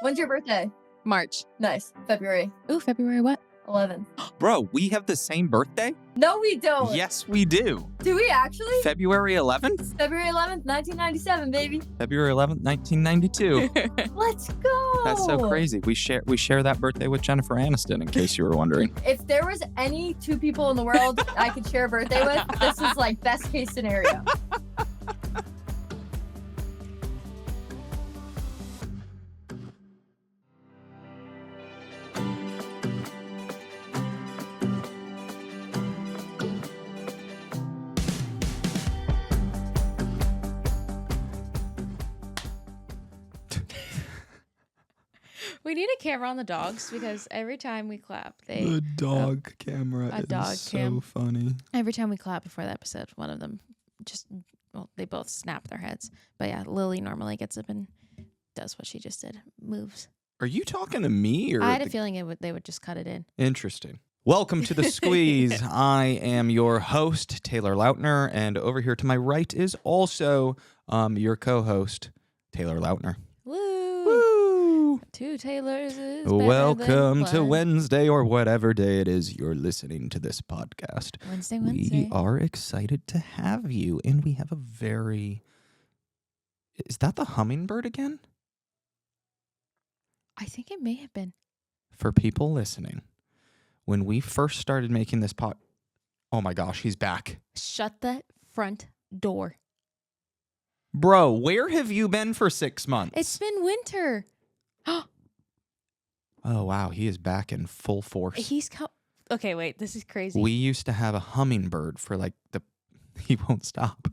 When's your birthday? March. Nice. February. Ooh, February what? 11th. Bro, we have the same birthday? No, we don't. Yes, we do. Do we actually? February 11th? February 11th, 1997, baby. February 11th, 1992. Let's go. That's so crazy. We share that birthday with Jennifer Aniston, in case you were wondering. If there was any two people in the world I could share a birthday with, this is like best case scenario. We need a camera on the dogs because every time we clap, The dog camera is so funny. Every time we clap before the episode, one of them they both snap their heads. But yeah, Lily normally gets up and does what she just did, moves. Are you talking to me? Or I had a feeling they would just cut it in. Interesting. Welcome to The Squeeze. I am your host, Taylor Lautner, and over here to my right is also your co-host, Taylor Lautner. Woo! Woo! Two Taylors is better Welcome than to one. Wednesday or whatever day it is you're listening to this podcast. Wednesday. We are excited to have you, and we have a very... Is that the hummingbird again? I think it may have been. For people listening, when we first started making this oh my gosh, he's back. Shut the front door. Bro, where have you been for 6 months? It's been winter. Oh, wow. He is back in full force. Okay, wait. This is crazy. We used to have a hummingbird for he won't stop.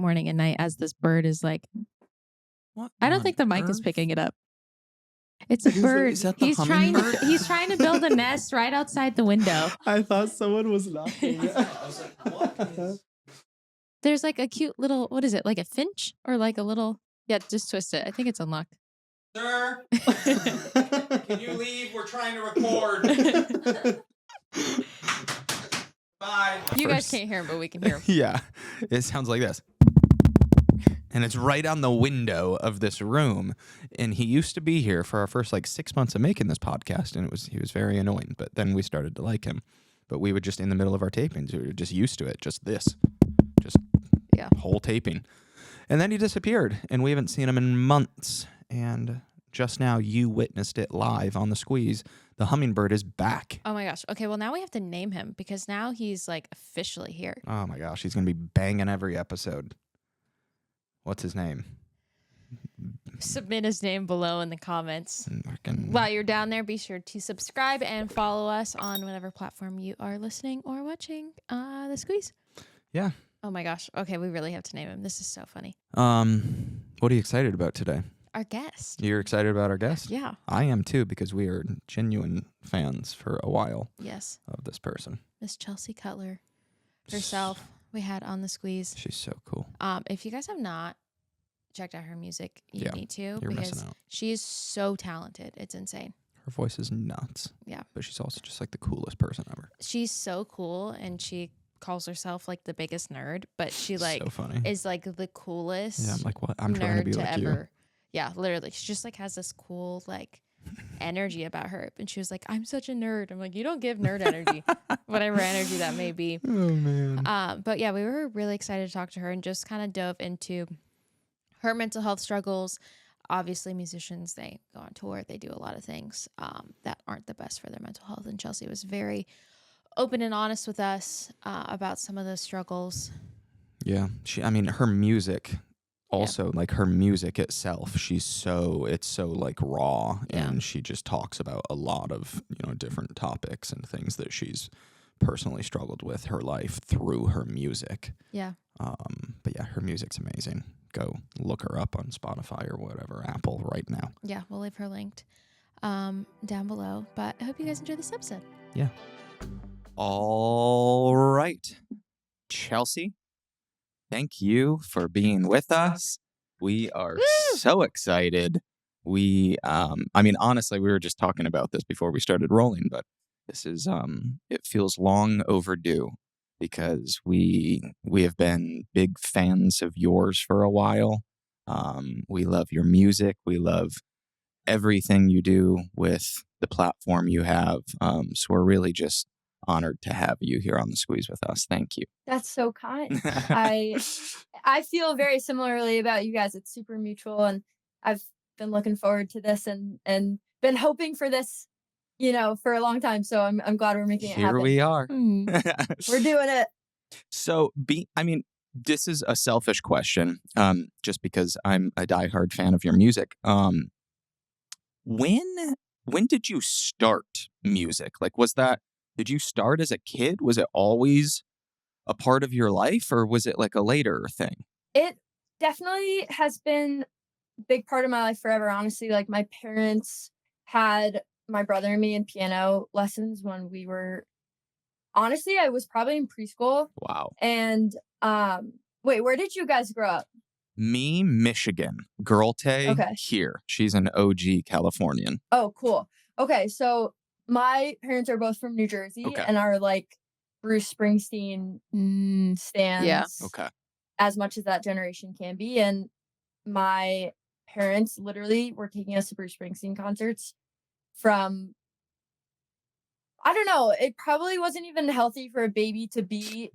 Morning and night as this bird is like, What? I don't think the mic is picking it up. It's a bird. Is that the he's trying to build a nest right outside the window. I thought someone was laughing. I was like, what? There's like a cute little, what is it? Like a finch or like a little, yeah, just twist it. I think it's unlocked. Sir, can you leave? We're trying to record. Bye. You guys can't hear him, but we can hear him. Yeah, it sounds like this. And it's right on the window of this room. And he used to be here for our first 6 months of making this podcast. And he was very annoying. But then we started to like him. But we would just, in the middle of our tapings, we were just used to it. Just whole taping. And then he disappeared. And we haven't seen him in months. And just now you witnessed it live on The Squeeze. The hummingbird is back. Oh my gosh. Okay, well now we have to name him because now he's officially here. Oh my gosh. He's going to be banging every episode. What's his name? Submit his name below in the comments. Fucking... While you're down there, be sure to subscribe and follow us on whatever platform you are listening or watching The Squeeze. Yeah. Oh my gosh. Okay, we really have to name him. This is so funny. What are you excited about today? Our guest. You're excited about our guest? Yeah. I am too, because we are genuine fans for a while. Yes. Of this person. Miss Chelsea Cutler herself. We had on The Squeeze. She's so cool. If you guys have not checked out her music, you need to. You're because missing out. she is so talented. It's insane. Her voice is nuts. Yeah. But she's also just the coolest person ever. She's so cool, and she calls herself the biggest nerd, but she so funny. is the coolest. Yeah, I'm like, what? I'm trying to be like ever. you. Yeah, literally. She just has this cool energy about her. And she was like, I'm such a nerd. I'm like, you don't give nerd energy, whatever energy that may be. Oh, man. But yeah, we were really excited to talk to her and just kind of dove into her mental health struggles. Obviously, musicians, they go on tour. They do a lot of things that aren't the best for their mental health. And Chelsea was very open and honest with us about some of those struggles. Yeah. Her music... Also, her music itself, it's so raw, and she just talks about a lot of, different topics and things that she's personally struggled with her life through her music. Yeah. But yeah, her music's amazing. Go look her up on Spotify or whatever, Apple right now. Yeah, we'll leave her linked down below. But I hope you guys enjoy this episode. Yeah. All right. Chelsea, thank you for being with us. We are so excited. Honestly, we were just talking about this before we started rolling, but this is, it feels long overdue because we have been big fans of yours for a while. We love your music. We love everything you do with the platform you have. So we're really just honored to have you here on the Squeeze with us. Thank you. That's so kind. I feel very similarly about you guys. It's super mutual, and I've been looking forward to this and been hoping for this, for a long time. So I'm glad we're making it happen. Here we are. We're doing it. So this is a selfish question, just because I'm a diehard fan of your music. When did you start music? Like, did you start as a kid? Was it always a part of your life, or was it like a later thing? It definitely has been a big part of my life forever. Honestly, like my parents had my brother and me in piano lessons when we were, honestly, I was probably in preschool. Wow. And wait, where did you guys grow up? Me, Michigan. Girl Tay, Okay. here. She's an OG Californian. Oh, cool. Okay, so my parents are both from New Jersey and are like Bruce Springsteen stands Okay. as much as that generation can be. And my parents literally were taking us to Bruce Springsteen concerts from, I don't know, it probably wasn't even healthy for a baby to be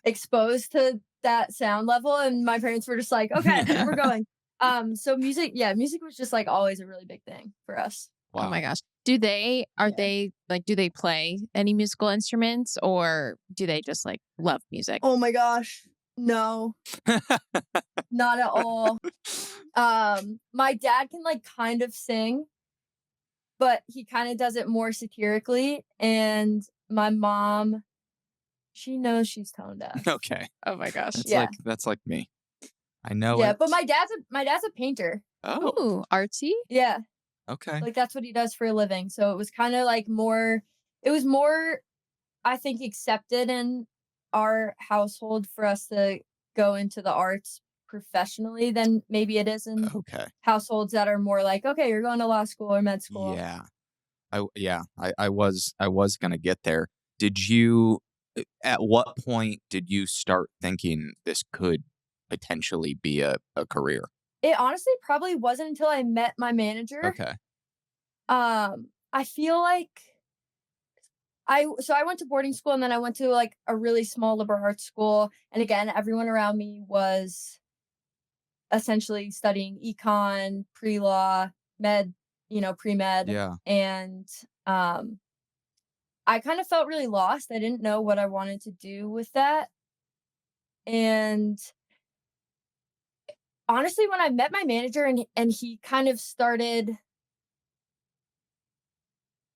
exposed to that sound level. And my parents were just like, okay, we're going. So music was just like always a really big thing for us. Wow. Oh my gosh. Do they play any musical instruments, or do they just like love music? Oh my gosh. No. Not at all. My dad can like kind of sing, but he kind of does it more satirically. And my mom, she knows she's tone deaf. Okay. Oh my gosh. That's like me. I know. Yeah, it. but my dad's a painter. Oh. Ooh, artsy. Yeah. Okay. Like that's what he does for a living. So it was kind of like more, I think, accepted in our household for us to go into the arts professionally than maybe it is in households that are more like, okay, you're going to law school or med school. Yeah. I was going to get there. At what point did you start thinking this could potentially be a career? It honestly probably wasn't until I met my manager. Okay. I feel like I went to boarding school, and then I went to like a really small liberal arts school. And again, everyone around me was essentially studying econ, pre-law, med, pre-med. Yeah. And I kind of felt really lost. I didn't know what I wanted to do with that. And honestly, when I met my manager and he kind of started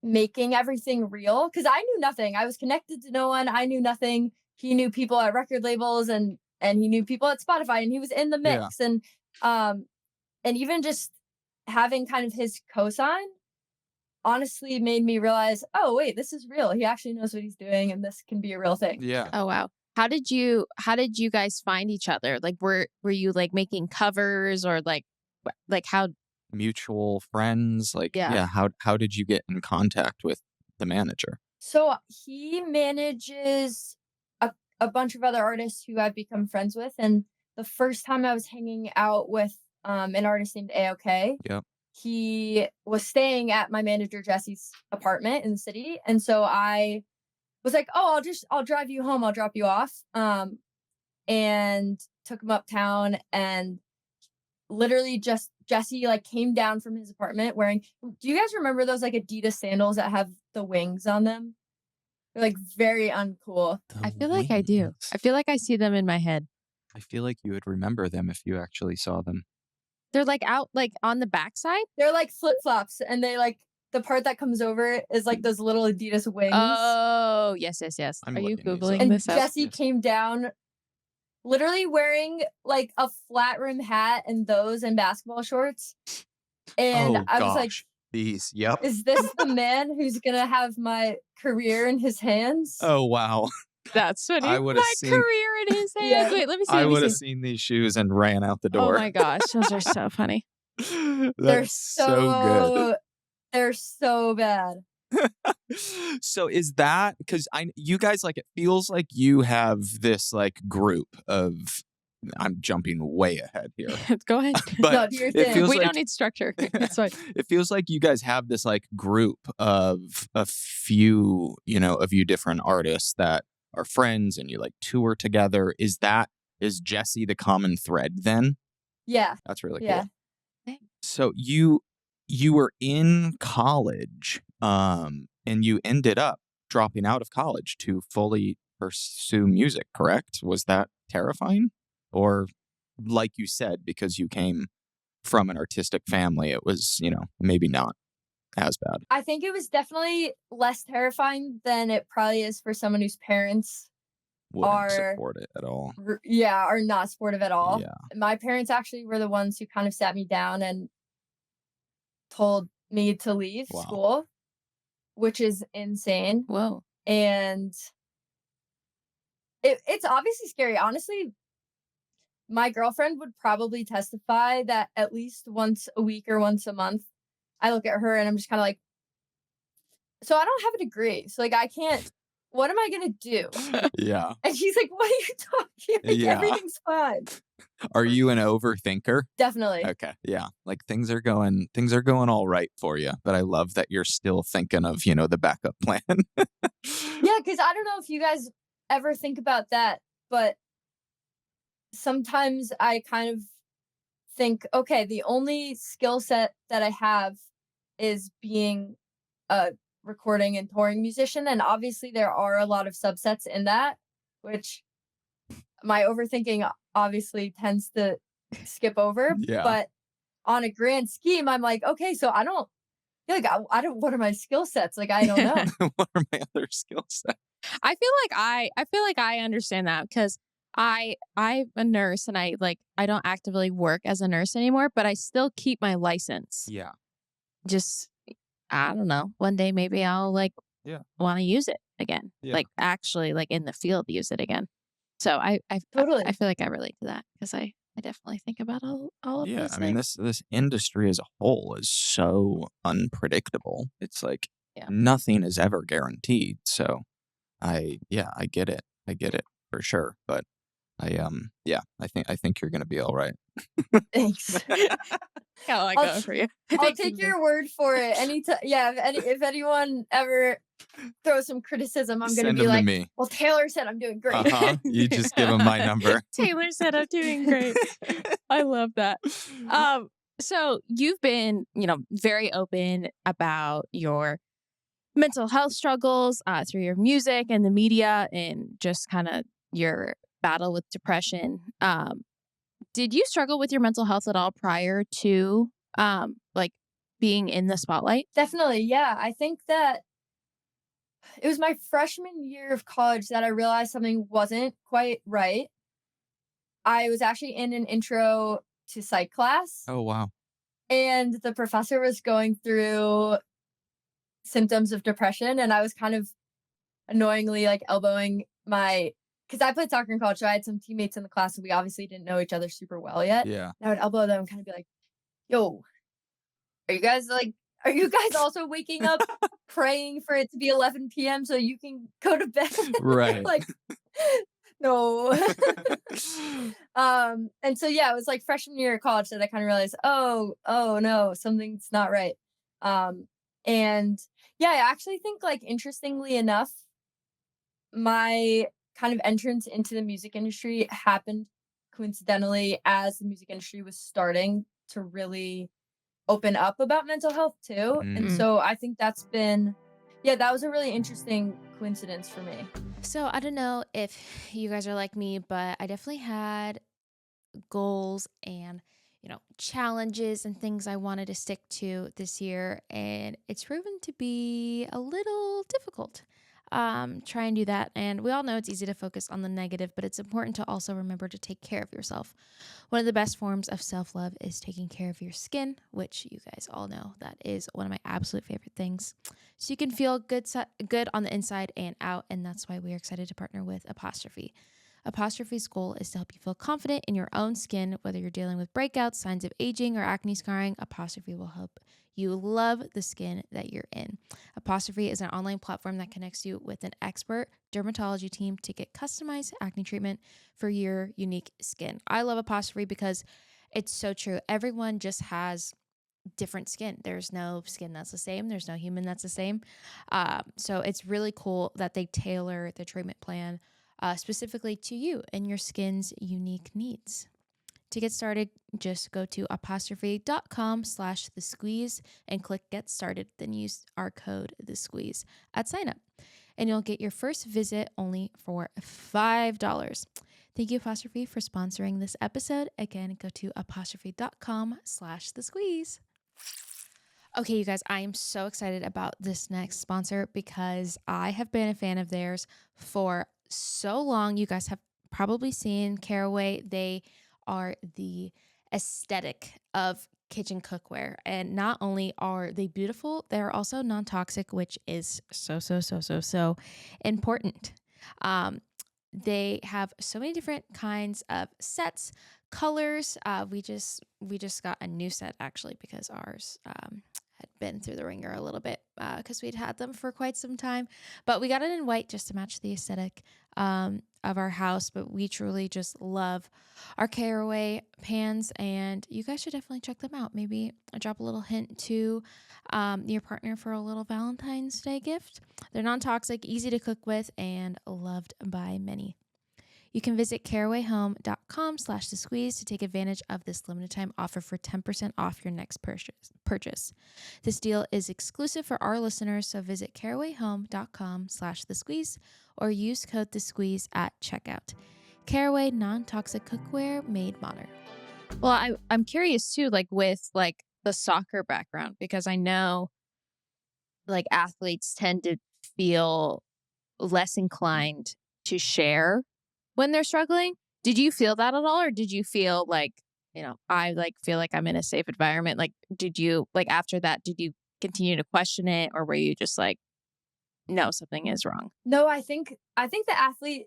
making everything real, because I knew nothing. I was connected to no one. I knew nothing. He knew people at record labels and he knew people at Spotify, and he was in the mix. Yeah. And even just having kind of his cosign honestly made me realize, oh wait, this is real. He actually knows what he's doing, and this can be a real thing. Yeah. Oh wow. How did you guys find each other? Like were you like making covers, or like how? Mutual friends? Like how did you get in contact with the manager? So he manages a bunch of other artists who I've become friends with, and the first time I was hanging out with an artist named AOK. Yep. He was staying at my manager Jesse's apartment in the city, and so I was like, oh, I'll drive you home, I'll drop you off, and took him uptown, and literally just Jesse like came down from his apartment wearing, do you guys remember those like Adidas sandals that have the wings on them? They're like very uncool. I feel like I do. I feel like I see them in my head. I feel like you would remember them if you actually saw them. They're like out like on the backside? They're like flip-flops, and they like the part that comes over is like those little Adidas wings. Oh, yes. I'm Are you looking these Googling up. And this up? Jesse came down literally wearing like a flat rim hat and basketball shorts. And I was like, these, yep. Is this the man who's gonna have my career in his hands? Oh wow. That's funny. I would have seen career in his hands. Yeah. Wait, let me see. I would have seen these shoes and ran out the door. Oh my gosh, those are so funny. They're so good. They're so bad. So is that because you guys, like, it feels like you have this like group of I'm jumping way ahead here. Go ahead. But No, do your it thing. feels We like don't need structure. It's fine. it feels like you guys have this like group of a few, of you different artists that are friends and you like tour together. Is Jesse the common thread then? Yeah. That's really Yeah. cool. So you were in college, and you ended up dropping out of college to fully pursue music, correct? Was that terrifying? Or like you said, because you came from an artistic family, it was, maybe not as bad. I think it was definitely less terrifying than it probably is for someone whose parents Wouldn't are support it at all. are not supportive at all. Yeah. My parents actually were the ones who kind of sat me down and told me to leave Wow. school, which is insane. Whoa. And it's obviously scary. Honestly, my girlfriend would probably testify that at least once a week or once a month, I look at her and I'm just kind of like, so I don't have a degree. So like I can't, what am I gonna do? Yeah. And she's like, what are you talking? Like Yeah. everything's fine. Are you an overthinker? Definitely. Okay. Yeah. Like things are going all right for you, but I love that you're still thinking of, the backup plan. Yeah, because I don't know if you guys ever think about that, but sometimes I kind of think, okay, the only skill set that I have is being a recording and touring musician. And obviously, there are a lot of subsets in that, which my overthinking obviously tends to skip over. Yeah. But on a grand scheme, I'm like, okay, so I don't feel like I don't, what are my skill sets? Like, I don't know. What are my other skill sets? I feel like I understand that because I'm a nurse and I don't actively work as a nurse anymore, but I still keep my license. Yeah. Just I don't know. One day maybe I'll want to use it again. Yeah. Like actually in the field use it again. So I Totally. I feel like I relate to that because I definitely think about all of Yeah, those I mean things. this industry as a whole is so unpredictable. It's like Yeah. nothing is ever guaranteed. So I get it. I get it for sure. But I think you're gonna be all right. Thanks. I like I'll- that for you. I'll take your word for it. Anytime, yeah. If anyone ever throws some criticism, I'm gonna Send be them to like, me. well, Taylor said I'm doing great. Uh-huh. You just give them my number. Taylor said I'm doing great. I love that. So you've been, very open about your mental health struggles through your music and the media and just kind of your battle with depression. Did you struggle with your mental health at all prior to being in the spotlight? Definitely, yeah. I think that it was my freshman year of college that I realized something wasn't quite right. I was actually in an intro to psych class, Oh wow. and the professor was going through symptoms of depression, and I was kind of annoyingly like elbowing because I played soccer in college, so I had some teammates in the class, and we obviously didn't know each other super well yet. Yeah. And I would elbow them and kind of be like, yo, are you guys also waking up praying for it to be 11 p.m. so you can go to bed? Right. Like, no. And so yeah, it was like freshman year of college that I kind of realized, oh no, something's not right. And yeah, I actually think like interestingly enough, my kind of entrance into the music industry happened coincidentally as the music industry was starting to really open up about mental health too. And Mm. so I think that was a really interesting coincidence for me. So I don't know if you guys are like me, but I definitely had goals and challenges and things I wanted to stick to this year, and it's proven to be a little difficult. Try and do that, and we all know it's easy to focus on the negative, but it's important to also remember to take care of yourself. One of the best forms of self-love is taking care of your skin, which you guys all know that is one of my absolute favorite things. So you can feel good on the inside and out, and that's why we are excited to partner with Apostrophe. Apostrophe's goal is to help you feel confident in your own skin, whether you're dealing with breakouts, signs of aging, or acne scarring. Apostrophe will help you love the skin that you're in. Apostrophe is an online platform that connects you with an expert dermatology team to get customized acne treatment for your unique skin. I love Apostrophe because it's so true. Everyone just has different skin. There's no skin that's the same. There's no human that's the same. So it's really cool that they tailor the treatment plan specifically to you and your skin's unique needs. To get started, just go to apostrophe.com/thesqueeze and click get started. Then use our code thesqueeze at sign up, and you'll get your first visit only for $5. Thank you, Apostrophe, for sponsoring this episode. Again, go to apostrophe.com/thesqueeze. Okay, you guys, I am so excited about this next sponsor because I have been a fan of theirs for so long. You guys have probably seen Caraway. They are the aesthetic of kitchen cookware. And not only are they beautiful, they're also non-toxic, which is so important. They have so many different kinds of sets, colors. We just got a new set actually because ours had been through the ringer a little bit because we'd had them for quite some time. But we got it in white just to match the aesthetic of our house. But we truly just love our Caraway pans, and you guys should definitely check them out. Maybe drop a little hint to your partner for a little Valentine's Day gift. They're non-toxic, easy to cook with, and loved by many. You can visit carawayhome.com/thesqueeze to take advantage of this limited time offer for 10% off your next purchase. This deal is exclusive for our listeners, so visit carawayhome.com/thesqueeze or use code thesqueeze at checkout. Caraway, non-toxic cookware made modern. Well, I'm curious too, like with like the soccer background, because I know like athletes tend to feel less inclined to share when they're struggling. Did you feel that at all? Or did you feel like, I like feel like I'm in a safe environment? Like, did you like after that, did you continue to question it, or were you just like, no, something is wrong? No, I think the athlete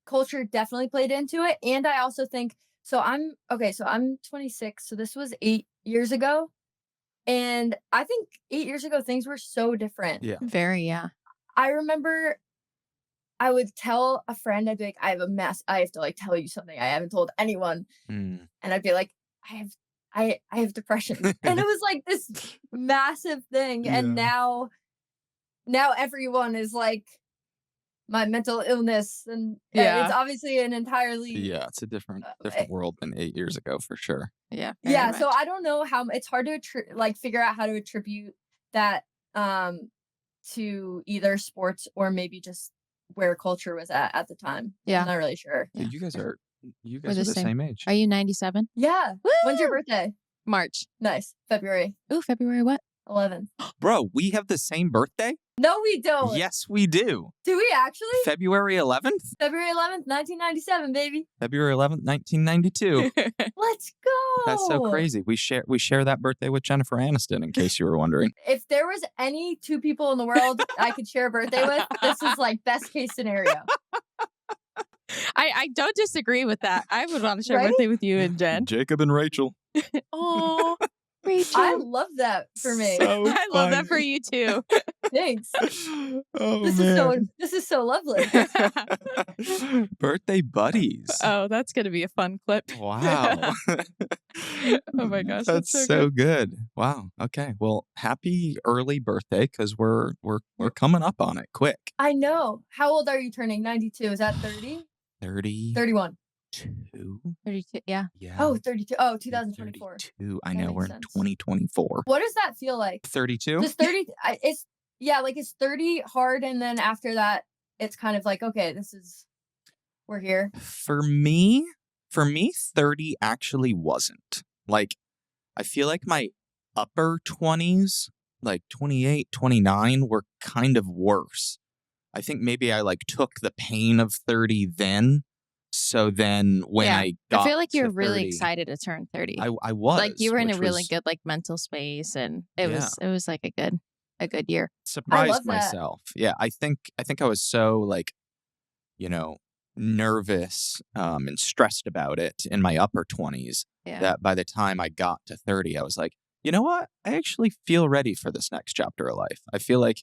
culture definitely played into it. And I also think, I'm 26. So this was 8 years ago. And I think 8 years ago, things were so different. Yeah. Very, yeah. I remember I would tell a friend, I'd be like, I have a mess. I have to like tell you something I haven't told anyone. Mm. And I'd be like, I have depression. And it was like this massive thing. Yeah. And now everyone is like my mental illness. And it's obviously an entirely It's a different world than 8 years ago for sure. Yeah. Yeah. So I don't know how it's hard to figure out how to attribute that to either sports or maybe just where culture was at the time. Yeah. I'm not really sure. Yeah. You guys are the the same age. Are you 97? Yeah. Woo! When's your birthday? March. Nice. February Ooh, February what? 11th. Bro, we have the same birthday? No, we don't. Yes, we do. Do we actually? February 11th? February 11th, 1997, baby. February 11th, 1992. Let's go. That's so crazy. We share that birthday with Jennifer Aniston, in case you were wondering. If there was any two people in the world I could share a birthday with, this is like best case scenario. I don't disagree with that. I would want to share a Right? birthday with you and Jen. Jacob and Rachel. Oh, Rachel. I love that for me. So I love that fun. for you too. Thanks. Oh, This is so lovely. Birthday buddies. Oh, that's gonna be a fun clip. Wow. Oh my gosh, That's so good. Wow. Okay. Well, happy early birthday, because we're coming up on it quick. I know. How old are you turning? 92. Is that 30? 32. 31. 32. Yeah. Yeah. Oh, 32. Oh, 2024. 32. I That know. makes We're in sense. 2024. What does that feel like? 32? Does 30 it's it's 30 hard, and then after that it's kind of like, okay, we're here. For me, 30 actually wasn't. Like, I feel like my upper 20s, like 28, 29, were kind of worse. I think maybe I like took the pain of 30 then. So then when Yeah. I got I feel like you're to really 30, excited to turn 30. I was. Like you were in a which really was- good like mental space, and it Yeah. was like a good year. surprised love that. myself. Yeah, I think I was so like, nervous and stressed about it in my upper 20s Yeah. that by the time I got to 30, I was like, you know what? I actually feel ready for this next chapter of life. I feel like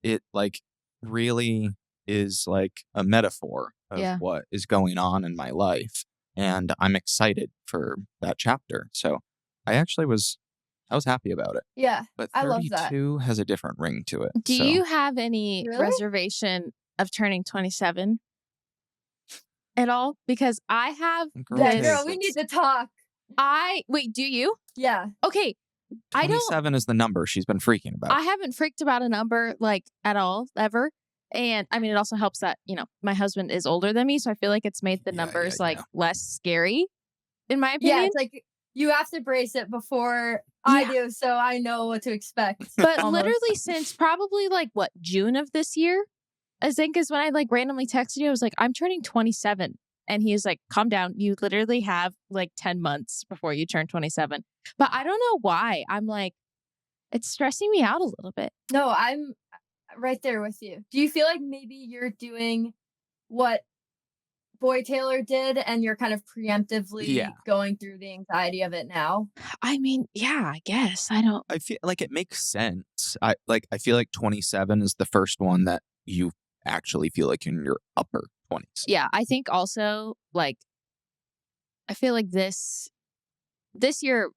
it like really is like a metaphor of Yeah. what is going on in my life. And I'm excited for that chapter. So I was happy about it. Yeah, But I love that. 32 has a different ring to it. Do so. you have any Really? reservation of turning 27 at all? Because I have Yeah, this. girl, we need to talk. Wait, do you? Yeah. Okay. I don't. 27 is the number she's been freaking about. I haven't freaked about a number like at all ever. And I mean, it also helps that, my husband is older than me. So I feel like it's made the Yeah, numbers yeah, like yeah. less scary, in my Yeah, opinion. it's like you have to brace it before I Yeah. do, so I know what to expect. But almost. literally since probably like June of this year, I think is when I like randomly texted you. I was like, I'm turning 27. And he was like, calm down. You literally have like 10 months before you turn 27. But I don't know why. I'm like, it's stressing me out a little bit. No, I'm right there with you. Do you feel like maybe you're doing what Boy Taylor did and you're kind of preemptively Yeah. going through the anxiety of it now? I mean, yeah, I guess. I don't. I feel like it makes sense. I feel like 27 is the first one that you actually feel like in your upper 20s. Yeah, I think also like I feel like this year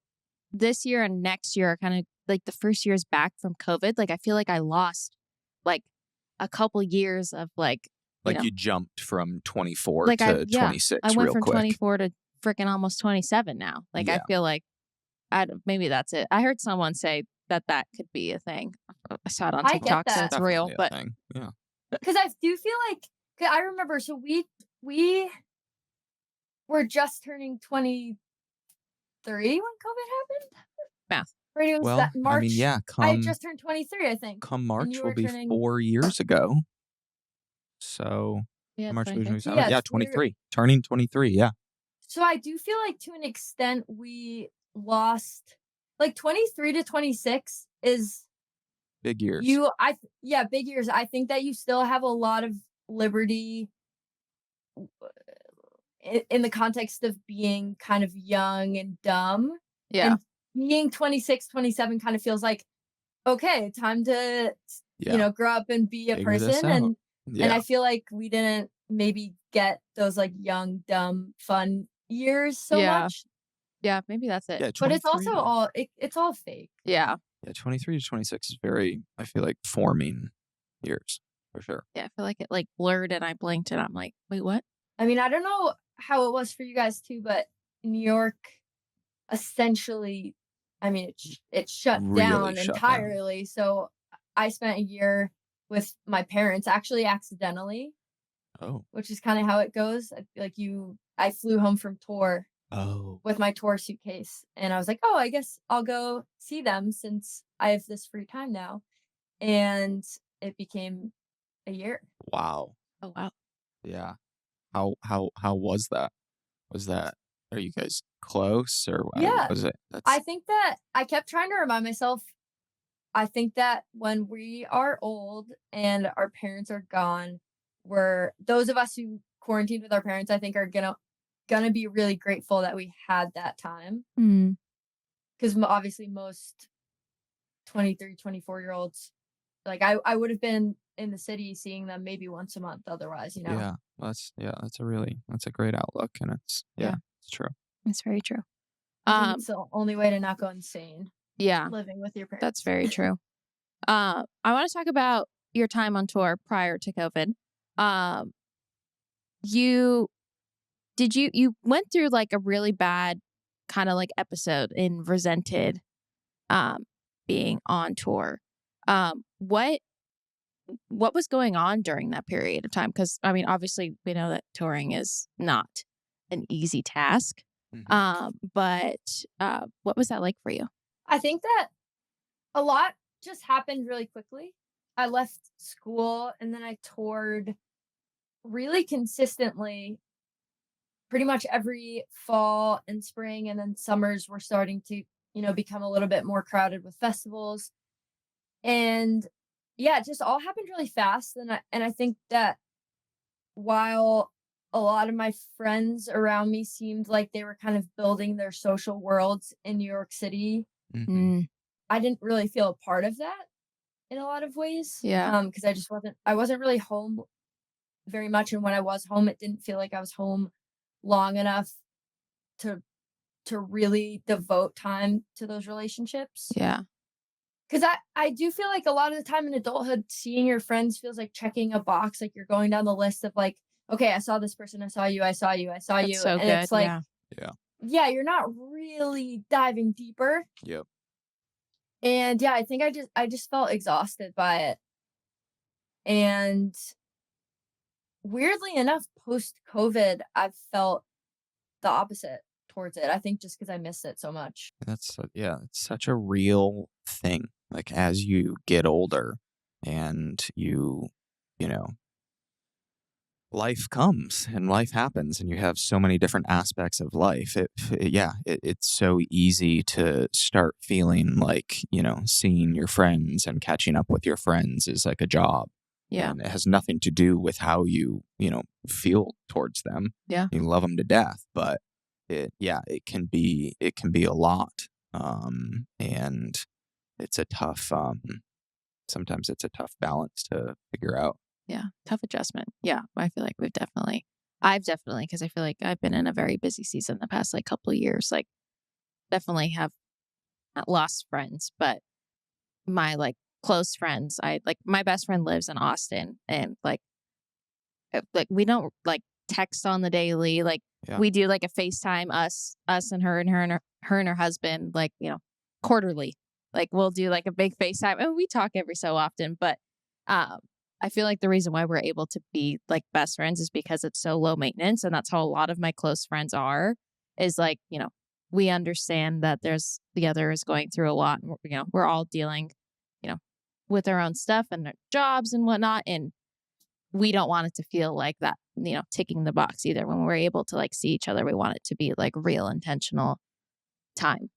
and next year are kind of like the first years back from COVID. Like I feel like I lost like a couple years of like You jumped from 24 like to 26 I went real from quick. 24 to freaking almost 27 now. Like I Yeah. feel like maybe that's it. I heard someone say that could be a thing. I saw it on I get TikTok, so that. it's real. Definitely a But thing. Yeah. Because I do feel like 'cause I remember. So we were just turning 23 when COVID happened. Math. Right, it was Well, that March. I mean, yeah, I had come just turned 23, I think. come and March you will were be turning. 4 years ago. So Yeah, March 23. 27. Yeah, Yeah, it's weird. 23. Turning 23. Yeah. So I do feel like to an extent we lost like 23 to 26 is Big years. big years. I think that you still have a lot of liberty in the context of being kind of young and dumb. Yeah. And being 26, 27 kind of feels like, okay, time to, Yeah. grow up and be a Figure this person. out. And Yeah. I feel like we didn't maybe get those like young, dumb, fun years so Yeah. much. Yeah, maybe that's it. Yeah, But it's 23 also to- all, it's all fake. Yeah. Yeah, 23 to 26 is very, I feel like, forming years for sure. Yeah, I feel like it like blurred and I blinked and I'm like, wait, what? I mean, I don't know how it was for you guys too, but New York essentially, I mean, it shut Really down shut down. entirely. So I spent a year with my parents, actually accidentally, Oh. which is kind of how it goes. I feel like I flew home from tour Oh. with my tour suitcase, and I was like, oh, I guess I'll go see them since I have this free time now. And it became a year. Wow. Oh wow. Yeah. How was that? Are you guys close or Yeah. was it? I think that I kept trying to remind myself, I think that when we are old and our parents are gone, those of us who quarantined with our parents, I think are gonna be really grateful that we had that time. Mm. Because obviously most 23, 24-year-olds, like I would have been in the city seeing them maybe once a month otherwise, Yeah. That's a great outlook, and it's true. It's very true. I think it's the only way to not go insane, Yeah, living with your parents. that's very true. I want to talk about your time on tour prior to COVID. You went through like a really bad kind of like episode in Resented, being on tour. What was going on during that period of time? Because I mean, obviously we know that touring is not an easy task. Mhm. Mm-hmm. But what was that like for you? I think that a lot just happened really quickly. I left school and then I toured really consistently pretty much every fall and spring, and then summers were starting to, become a little bit more crowded with festivals. And yeah, it just all happened really fast. And I think that while a lot of my friends around me seemed like they were kind of building their social worlds in New York City. Mm-hmm. I didn't really feel a part of that in a lot of ways. Yeah. Because I wasn't really home very much, and when I was home, it didn't feel like I was home long enough to really devote time to those relationships. Yeah. Because I do feel like a lot of the time in adulthood, seeing your friends feels like checking a box, like you're going down the list of like, okay, I saw this person, I saw you, I saw you, I saw That's you. so And good. it's like, Yeah. yeah, you're not really diving deeper. Yep. And yeah, I think I just felt exhausted by it. And weirdly enough, post COVID, I've felt the opposite towards it. I think just because I missed it so much. It's such a real thing. Like as you get older and you know, life comes and life happens and you have so many different aspects of life. It's so easy to start feeling like, seeing your friends and catching up with your friends is like a job. Yeah. And it has nothing to do with how you feel towards them. Yeah. You love them to death, but it can be a lot. And it's a tough, sometimes it's a tough balance to figure out. Yeah. Tough adjustment. Yeah. I feel like I've definitely, because I feel like I've been in a very busy season the past like couple of years, like definitely have not lost friends, but my like close friends, my best friend lives in Austin, and like we don't like text on the daily. Like Yeah. we do like a FaceTime, us and her and her husband, like, quarterly. Like we'll do like a big FaceTime, and we talk every so often, but I feel like the reason why we're able to be like best friends is because it's so low maintenance, and that's how a lot of my close friends are, is like, we understand that the other is going through a lot, and we're all dealing, with our own stuff and their jobs and whatnot, and we don't want it to feel like that, ticking the box either. When we're able to like see each other, we want it to be like real intentional time.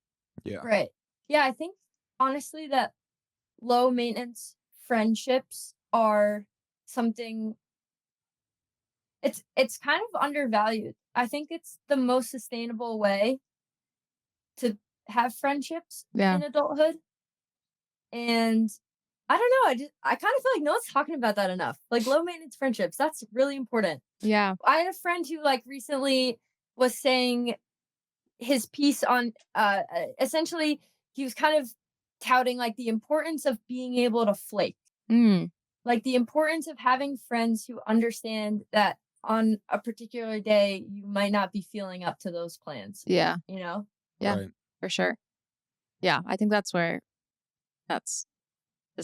Yeah. Right. Yeah, I think honestly that low maintenance friendships are something, it's kind of undervalued. I think it's the most sustainable way to have friendships Yeah. in adulthood. And I don't know, I kind of feel like no one's talking about that enough. Like low maintenance friendships, that's really important. Yeah. I had a friend who like recently was saying his piece on essentially he was kind of touting like the importance of being able to flake. Like the importance of having friends who understand that on a particular day you might not be feeling up to those plans. Yeah. Yeah, Right. For sure. Yeah. I think that's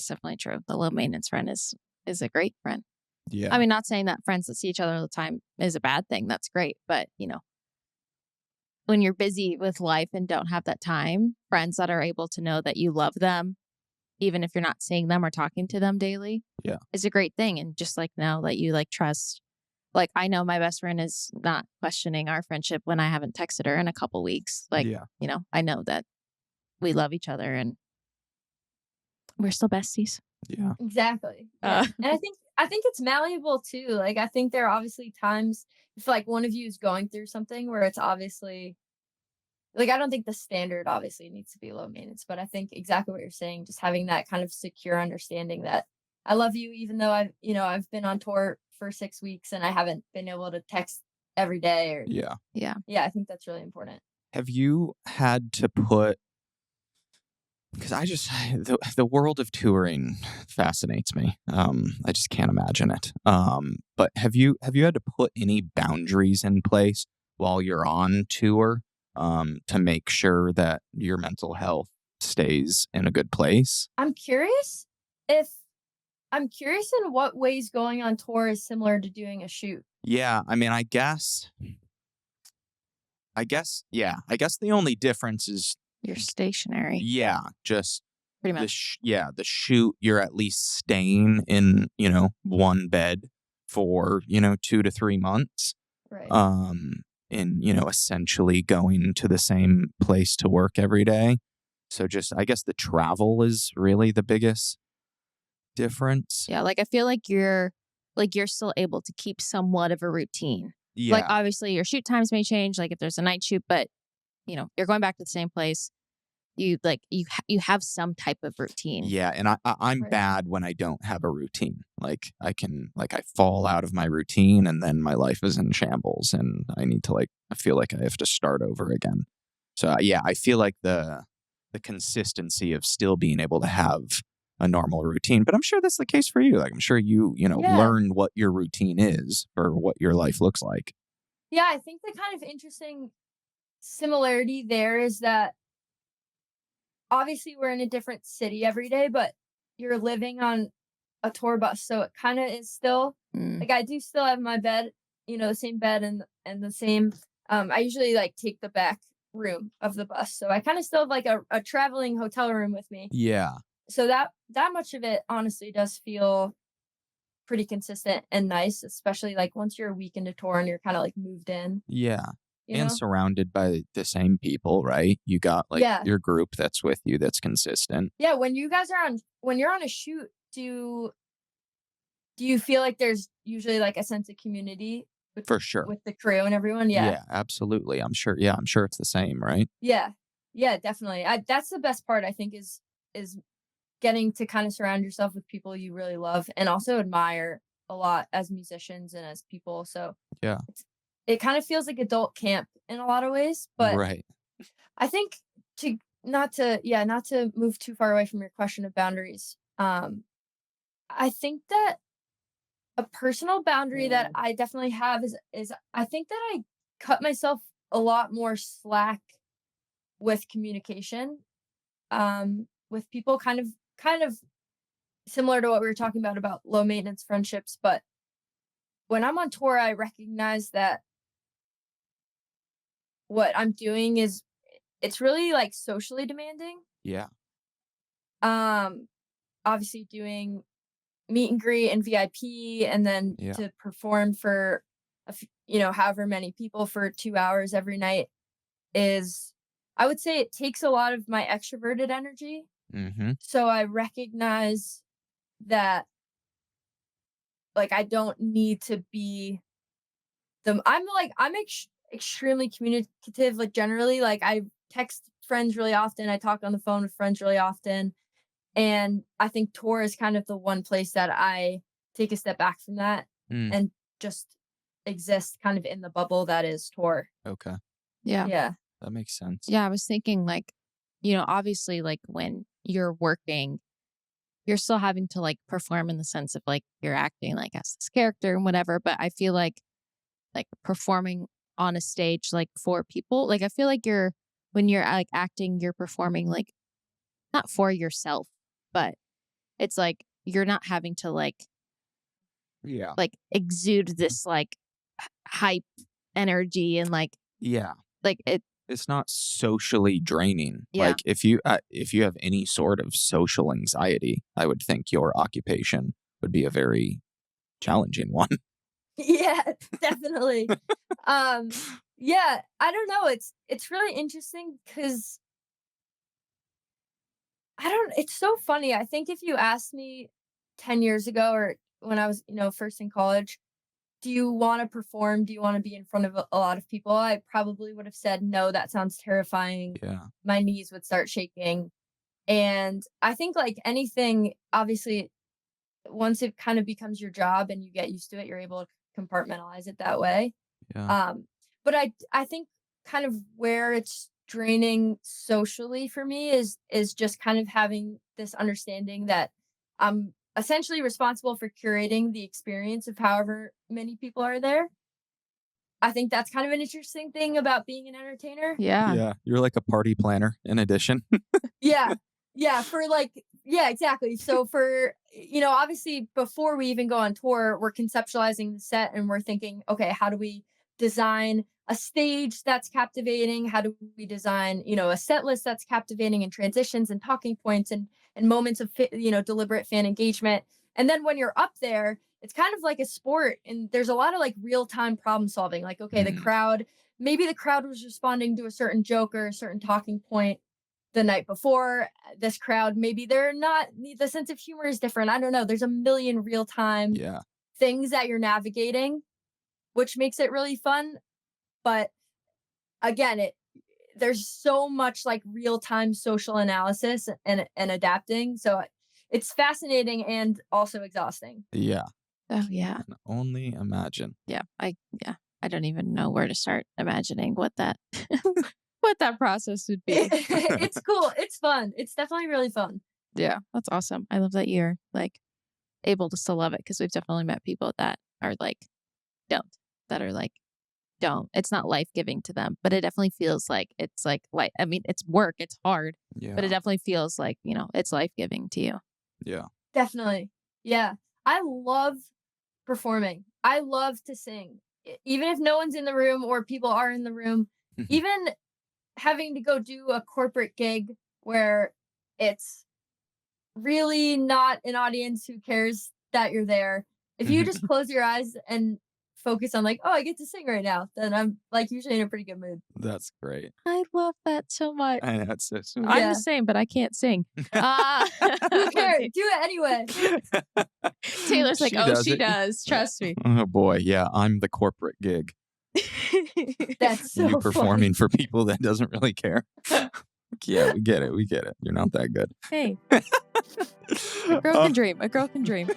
definitely true. The low maintenance friend is a great friend. Yeah. I mean, not saying that friends that see each other all the time is a bad thing. That's great. But, when you're busy with life and don't have that time, friends that are able to know that you love them, even if you're not seeing them or talking to them daily, is a great thing. And just like know that you like trust. Like I know my best friend is not questioning our friendship when I haven't texted her in a couple weeks. Like, I know that we love each other and we're still besties. Yeah. exactly. Yeah. And I think it's malleable too. Like I think there are obviously times if like one of you is going through something where it's obviously like I don't think the standard obviously needs to be low maintenance, but I think exactly what you're saying, just having that kind of secure understanding that I love you even though I've been on tour for 6 weeks and I haven't been able to text every day or Yeah. yeah, I think that's really important. Have you had to put, because the world of touring fascinates me. I just can't imagine it. But have you had to put any boundaries in place while you're on tour, to make sure that your mental health stays in a good place? I'm curious in what ways going on tour is similar to doing a shoot. Yeah, I mean, I guess the only difference is You're stationary. just Pretty much. the shoot, you're at least staying in, one bed for, 2 to 3 months. Right. And, essentially going to the same place to work every day. So just, I guess the travel is really the biggest difference. Yeah. Like I feel like you're still able to keep somewhat of a routine. Like, Yeah. obviously, your shoot times may change, like, if there's a night shoot, but, you're going back to the same place. You have some type of routine. Yeah, and I'm Right. bad when I don't have a routine. Like I fall out of my routine and then my life is in shambles and I need to I feel like I have to start over again. So yeah, I feel like the consistency of still being able to have a normal routine, but I'm sure that's the case for you. Like I'm sure you Yeah. learn what your routine is or what your life looks like. Yeah, I think the kind of interesting similarity there is that obviously we're in a different city every day, but you're living on a tour bus, so it kind of is still Mm. like I do still have my bed, the same bed and the same. I usually like take the back room of the bus, so I kind of still have like a traveling hotel room with me. Yeah. So that much of it honestly does feel pretty consistent and nice, especially like once you're a week into tour and you're kind of like moved in, Yeah. you And know? surrounded by the same people, right? You got Yeah. your group that's with you that's consistent. Yeah, when you're on a shoot, do you feel like there's usually like a sense of community For sure. with the crew and everyone? Yeah. Yeah, absolutely. I'm sure. Yeah, I'm sure it's the same, right? Yeah. Yeah, definitely. That's the best part I think is getting to kind of surround yourself with people you really love and also admire a lot as musicians and as people. So Yeah. it kind of feels like adult camp in a lot of ways, but Right. I think to not to move too far away from your question of boundaries. I think that a personal boundary that I definitely have is I think that I cut myself a lot more slack with communication with people kind of similar to what we were talking about low maintenance friendships, but when I'm on tour I recognize that what I'm doing is it's really like socially demanding. Yeah. Um Obviously doing meet and greet and VIP and then Yeah. to perform for however many people for 2 hours every night is I would say it takes a lot of my extroverted energy. Mm-hmm. So I recognize that like I don't need to be I'm extremely communicative like generally like I text friends really often, I talk on the phone with friends really often, and I think tour is kind of the one place that I take a step back from that Mm. and just exist kind of in the bubble that is tour. Okay. Yeah. Yeah. That makes sense. Yeah, I was thinking like, obviously like when you're working, you're still having to like perform in the sense of like you're acting like as this character and whatever. But I feel like performing on a stage like for people, like I feel like when you're like acting, you're performing like not for yourself, but it's like you're not having to Yeah. exude this hype energy and Yeah. it. It's not socially draining. Yeah. Like if you have any sort of social anxiety, I would think your occupation would be a very challenging one. Yeah, definitely. Yeah, I don't know. It's really interesting because it's so funny. I think if you asked me 10 years ago or when I was, first in college, do you want to perform? Do you want to be in front of a lot of people? I probably would have said, no, that sounds terrifying. Yeah. My knees would start shaking. And I think like anything, obviously, once it kind of becomes your job and you get used to it, you're able to compartmentalize it that way. Yeah. But I think kind of where it's draining socially for me is just kind of having this understanding that I'm essentially responsible for curating the experience of however many people are there. I think that's kind of an interesting thing about being an entertainer. Yeah. Yeah. You're like a party planner in addition. Yeah. Yeah, yeah, exactly. So obviously before we even go on tour, we're conceptualizing the set and we're thinking, okay, how do we design a stage that's captivating? How do we design, a set list that's captivating and transitions and talking points and moments of deliberate fan engagement. And then when you're up there, it's kind of like a sport and there's a lot of like real-time problem solving. Like, okay, maybe the crowd was responding to a certain joke or a certain talking point the night before. This crowd, maybe they're not, the sense of humor is different. I don't know. There's a million real time Yeah. things that you're navigating which makes it really fun. But again, there's so much like real-time social analysis and adapting. So it's fascinating and also exhausting. Yeah, Oh yeah. I can only imagine. Yeah. I don't even know where to start imagining what that what that process would be. It's cool. It's fun. It's definitely really fun. Yeah, that's awesome. I love that you're like able to still love it because we've definitely met people that are like don't that are like don't. It's not life giving to them, but it definitely feels like it's like I mean, it's work, it's hard, but it Yeah, definitely feels like, it's life giving to you. yeah. Definitely. Yeah. I love performing. I love to sing. Even if no one's in the room or people are in the room, even having to go do a corporate gig where it's really not an audience who cares that you're there. If you just close your eyes and focus on like, oh, I get to sing right now, then I'm like usually in a pretty good mood. That's great. I love that so much. I know, that's so sweet. I'm Yeah. the same, but I can't sing. Who cares? Do it anyway. Taylor's like, She oh, does she it. does. Trust me. Oh boy, yeah, I'm the corporate gig. That's so You funny. performing for people that doesn't really care. Yeah, we get it. We get it. You're not that good. Hey, a girl can dream. A girl can dream.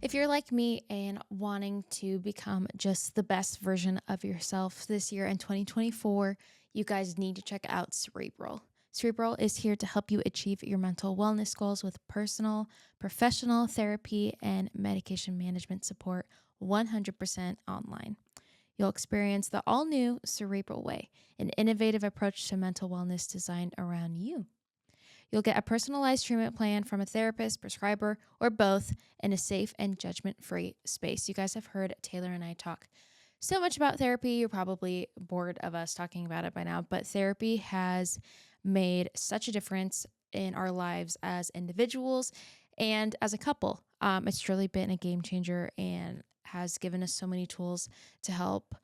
If you're like me and wanting to become just the best version of yourself this year in 2024, you guys need to check out Cerebral. Cerebral is here to help you achieve your mental wellness goals with personal, professional therapy and medication management support 100% online. You'll experience the all-new Cerebral Way, an innovative approach to mental wellness designed around you. You'll get a personalized treatment plan from a therapist, prescriber, or both in a safe and judgment-free space. You guys have heard Taylor and I talk so much about therapy. You're probably bored of us talking about it by now, but therapy has made such a difference in our lives as individuals and as a couple. It's truly been a game changer and has given us so many tools to help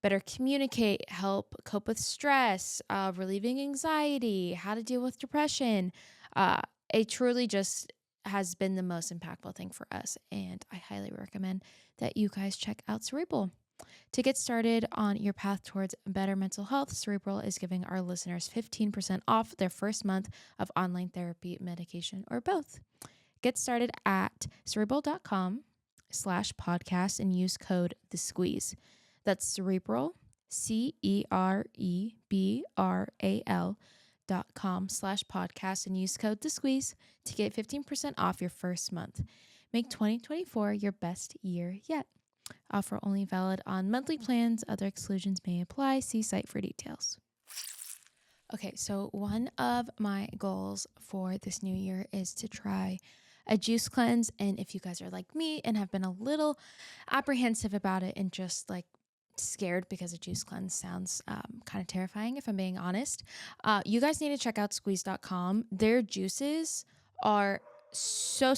better communicate, help cope with stress, relieving anxiety, how to deal with depression. It truly just has been the most impactful thing for us. And I highly recommend that you guys check out Cerebral. To get started on your path towards better mental health, Cerebral is giving our listeners 15% off their first month of online therapy, medication, or both. Get started at cerebral.com/podcast and use code THESQUEEZE. That's Cerebral, CEREBRAL.com/podcast and use code THESQUEEZE to get 15% off your first month. Make 2024 your best year yet. Offer only valid on monthly plans. Other exclusions may apply. See site for details. Okay, so one of my goals for this new year is to try a juice cleanse. And if you guys are like me and have been a little apprehensive about it and just like scared because a juice cleanse sounds kind of terrifying, if I'm being honest, you guys need to check out squeeze.com. Their juices are so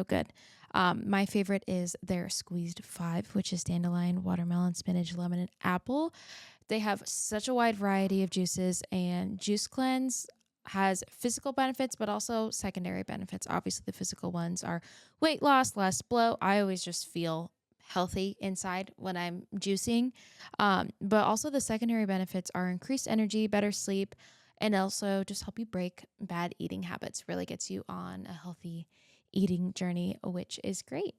good. My favorite is their Squeezed 5, which is dandelion, watermelon, spinach, lemon, and apple. They have such a wide variety of juices, and Juice Cleanse has physical benefits, but also secondary benefits. Obviously, the physical ones are weight loss, less bloat. I always just feel healthy inside when I'm juicing. But also the secondary benefits are increased energy, better sleep, and also just help you break bad eating habits. Really gets you on a healthy eating journey, which is great.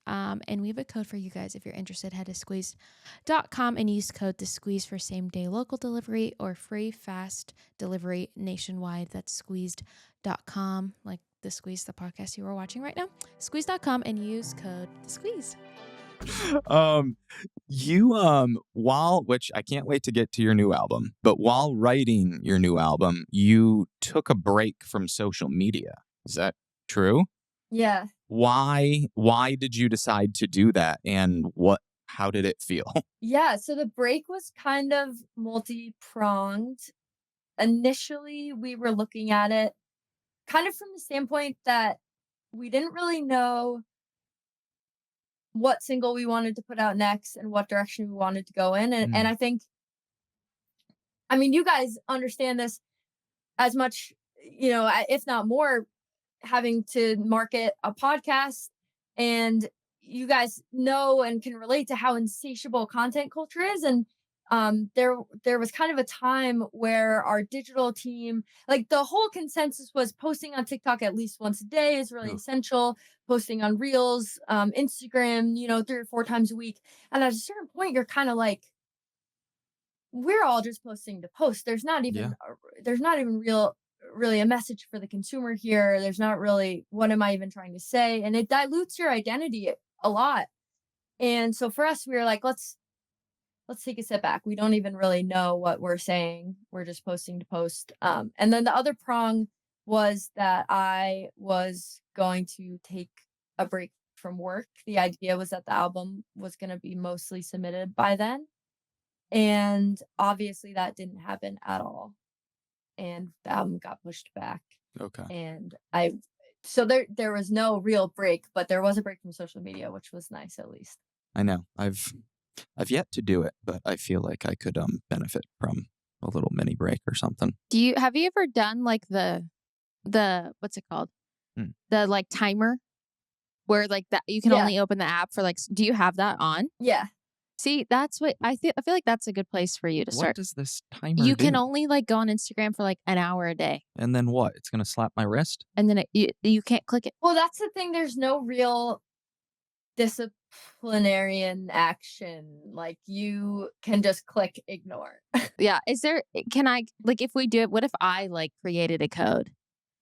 And we have a code for you guys. If you're interested, head to squeeze.com and use code THESQUEEZE for same-day local delivery or free fast delivery nationwide. That's squeezed.com, like the Squeeze, the podcast you are watching right now. Squeeze.com and use code THESQUEEZE. Which I can't wait to get to your new album, but while writing your new album, you took a break from social media. Is that true? Yeah. Why did you decide to do that, and how did it feel? Yeah. So the break was kind of multi-pronged. Initially, we were looking at it kind of from the standpoint that we didn't really know what single we wanted to put out next and what direction we wanted to go in. And I think, I mean, you guys understand this as much, if not more, having to market a podcast and, you guys know and can relate to how insatiable content culture is. And there was kind of a time where our digital team, like the whole consensus was posting on TikTok at least once a day is really Ugh. essential, posting on Reels, Instagram, 3 or 4 times a week. And at a certain point, you're kind of like, we're all just posting to post. There's not Yeah. even really a message for the consumer here. There's not really, what am I even trying to say? And it dilutes your identity a lot. And so for us, we were like, let's take a step back. We don't even really know what we're saying. We're just posting to post. And then the other prong was that I was going to take a break from work. The idea was that the album was going to be mostly submitted by then. And obviously that didn't happen at all. And the album got pushed back. Okay. And so there was no real break, but there was a break from social media, which was nice at least. I know. I've yet to do it, but I feel like I could benefit from a little mini break or something. Have you ever done like the what's it called? The like timer where like that you can Yeah. only open the app for like do you have that on? Yeah. See, that's what I feel like that's a good place for you to What start. does this timer You can do? only like go on Instagram for like an hour a day. And then what? It's gonna slap my wrist? And then you can't click it. Well, that's the thing. There's no real disciplinarian action. Like you can just click ignore. Yeah. Can I like if we do it, what if I like created a code?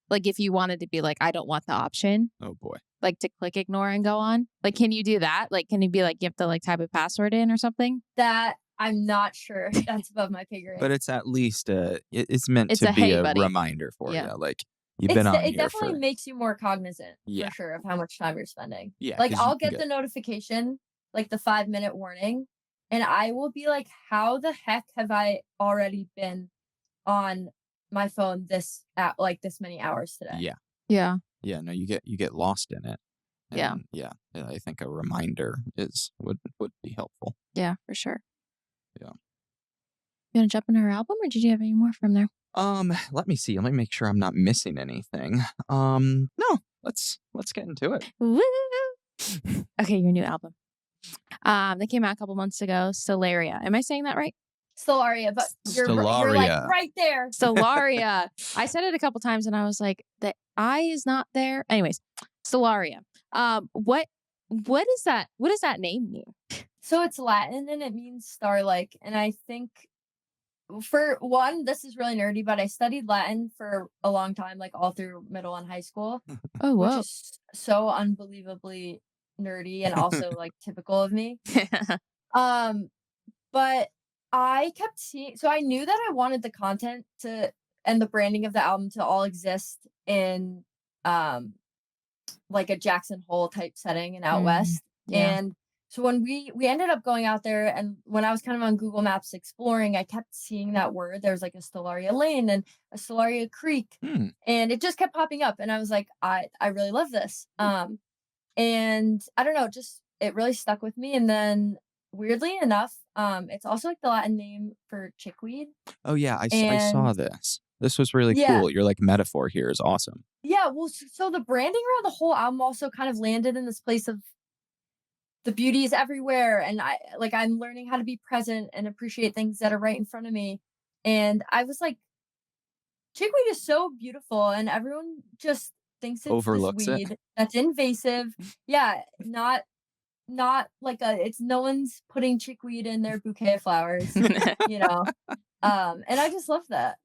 Like if you wanted to be like, I don't want the option, Oh boy. like to click ignore and go on. Like, can you do that? Like, can you be like, you have to like type a password in or something? That I'm not sure. That's above my pay grade. But it's at least it's meant It's to a be hey, a buddy. reminder for Yeah. you. Like you've been on it here definitely for makes you more cognizant Yeah. for sure of how much time you're spending. Yeah, Like 'cause you I'll can get the notification, like the 5-minute warning, and I will be like, how the heck have I already been on my phone this many hours today? Yeah. Yeah. Yeah, no, you get lost in it. Yeah. And yeah, I think a reminder would be helpful. Yeah, for sure. Yeah. You want to jump into her album or did you have any more from there? Let me see. Let me make sure I'm not missing anything. No, let's get into it. Woo! Okay, your new album. That came out a couple months ago. Stellaria. Am I saying that right? Stellaria, but you're like Stellaria. right there. Stellaria. I said it a couple times and I was like, the I is not there. Anyways, Stellaria. What is that? What does that name mean? So it's Latin and it means star-like. And I think for one, this is really nerdy, but I studied Latin for a long time, like all through middle and high school, Oh, which whoa. is so unbelievably nerdy and also like typical of me. But I kept seeing, so I knew that I wanted the content and the branding of the album to all exist in like a Jackson Hole type setting in out west. Yeah. And so when we ended up going out there, and when I was kind of on Google Maps exploring, I kept seeing that word. There was like a Stellaria Lane and a Stellaria Creek, and it just kept popping up. And I was like, I really love this. And I don't know, just it really stuck with me. And then weirdly enough, it's also like the Latin name for chickweed. Oh yeah, I saw And this. This was really yeah, cool. Your like metaphor here is awesome. yeah. Well, so the branding around the whole album also kind of landed in this place of the beauty is everywhere, and I'm learning how to be present and appreciate things that are right in front of me. And I was like, chickweed is so beautiful, and everyone just thinks it's Overlooks this it. weed that's invasive. Yeah, not like it's no one's putting chickweed in their bouquet of flowers, you know. And I just love that.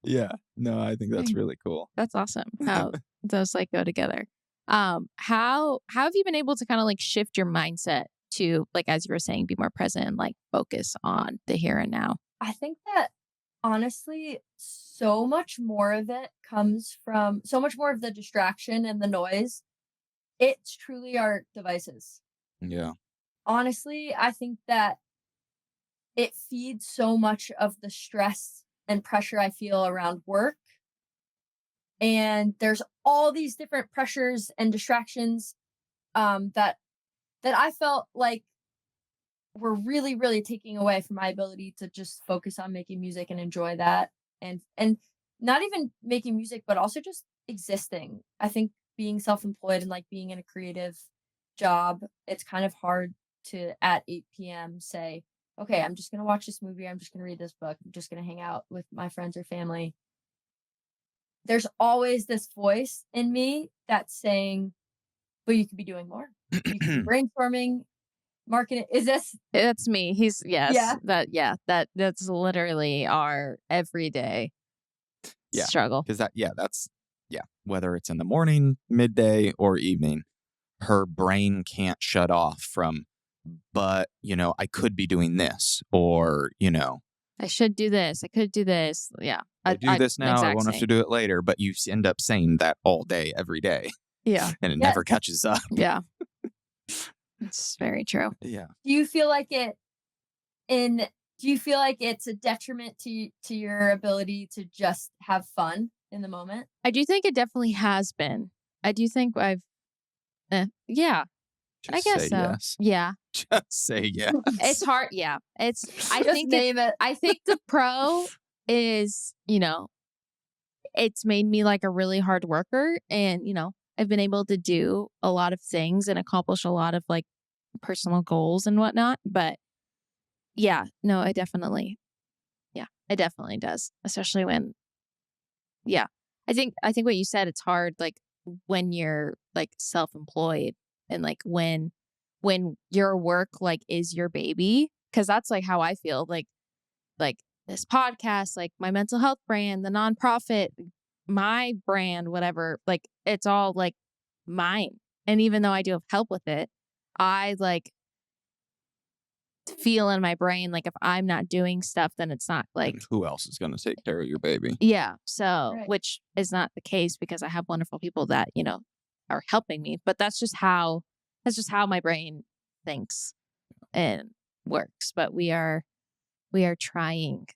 Yeah. No, I think that's really cool. That's awesome how those like go together. How have you been able to kind of like shift your mindset to like, as you were saying, be more present and like focus on the here and now? I think that honestly, so much more of it comes from so much more of the distraction and the noise. It's truly our devices. Yeah. Honestly, I think that it feeds so much of the stress and pressure I feel around work. And there's all these different pressures and distractions that I felt like were really, really taking away from my ability to just focus on making music and enjoy that. And not even making music, but also just existing. I think being self-employed and like being in a creative job, it's kind of hard to at 8 p.m. say, okay, I'm just going to watch this movie. I'm just going to read this book. I'm just going to hang out with my friends or family. There's always this voice in me that's saying, but you could be doing more. You could be brainstorming, marketing. Is this? That's me. He's Yeah. That's literally our everyday Yeah. struggle. Because that's whether it's in the morning, midday, or evening, her brain can't shut off from, but, I could be doing this, or, I should do this. I could do this. Yeah. I do this now, I exact won't have to same. do it later, but you end up saying that all day, every day, Yeah. and it Yes. never catches up. Yeah. It's very true. Yeah. Do you feel like it's a detriment to your ability to just have fun in the moment? I do think it definitely has been. I do think yeah, I Just guess say so. yes. Yeah. Just say yes. It's hard. Yeah. I Just think name it. I think the pro is, it's made me like a really hard worker, and, I've been able to do a lot of things and accomplish a lot of like personal goals and whatnot. But yeah, no, it definitely does. Especially when, I think what you said, it's hard, like when you're like self-employed and like when your work like is your baby, because that's like how I feel, like this podcast, like my mental health brand, the nonprofit, my brand, whatever, like it's all like mine. And even though I do have help with it, I like feel in my brain like if I'm not doing stuff, then it's not like, And who else is going to take care of your baby? yeah. So, Right. which is not the case because I have wonderful people that, are helping me, but that's just how my brain thinks and works. But we are trying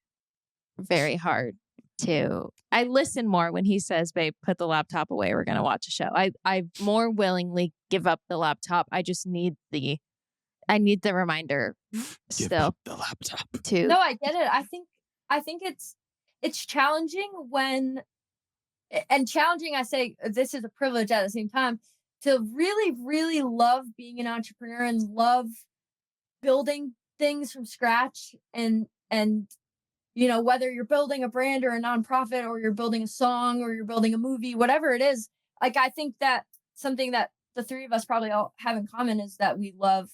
very hard I listen more when he says, babe, put the laptop away. We're going to watch a show. I more willingly give up the laptop. I just need the reminder Give still up the laptop. to, No, I get it. I think it's challenging and challenging, I say this is a privilege at the same time, to really, really love being an entrepreneur and love building things from scratch and whether you're building a brand or a nonprofit or you're building a song or you're building a movie, whatever it is, like I think that something that the three of us probably all have in common is that we love,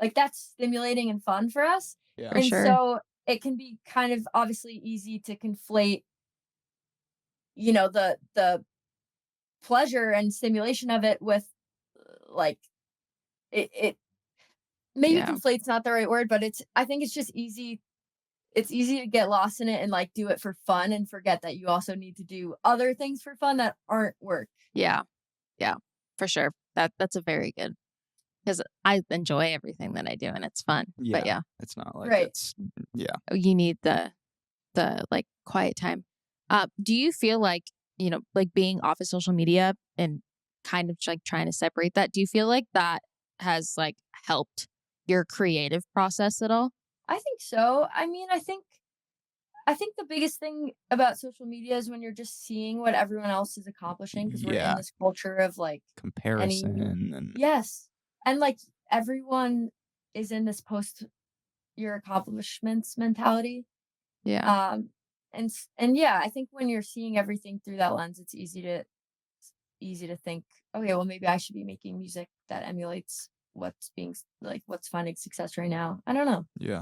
like, that's stimulating and fun for us. Yeah. For And sure. so it can be kind of obviously easy to conflate, the pleasure and stimulation of it with like it maybe Yeah. conflate's not the right word, but I think it's just easy. It's easy to get lost in it and like do it for fun and forget that you also need to do other things for fun that aren't work. Yeah. Yeah, for sure. That's a very good, because I enjoy everything that I do and it's fun. Yeah. But yeah, It's not like Right. you need the like quiet time. Do you feel like, like being off of social media and kind of like trying to separate that, do you feel like that has like helped your creative process at all? I think so. I mean, I think the biggest thing about social media is when you're just seeing what everyone else is accomplishing, because we're Yeah. in this culture of like Comparison and yes, and like everyone is in this post your accomplishments mentality. Yeah. And yeah, I think when you're seeing everything through that lens, it's easy to think, okay, well maybe I should be making music that emulates what's finding success right now. I don't know. yeah.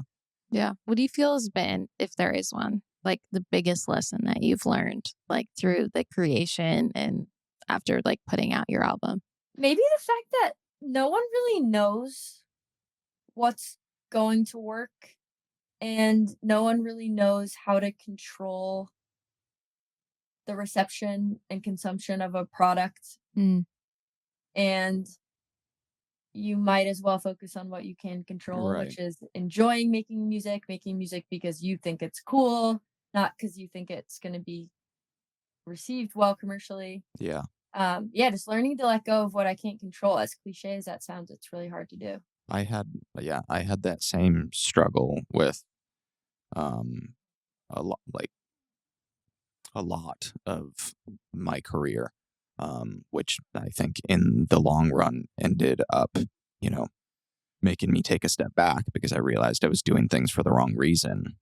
Yeah. What do you feel has been, if there is one, like the biggest lesson that you've learned, like through the creation and after like putting out your album? Maybe the fact that no one really knows what's going to work and no one really knows how to control the reception and consumption of a product. Mm. And you might as well focus on what you can control, Right. which is enjoying making music because you think it's cool, not because you think it's going to be received well commercially. Yeah. Just learning to let go of what I can't control. As cliche as that sounds, it's really hard to do. I had that same struggle with a lot of my career, which I think in the long run ended up making me take a step back because I realized I was doing things for the wrong reason.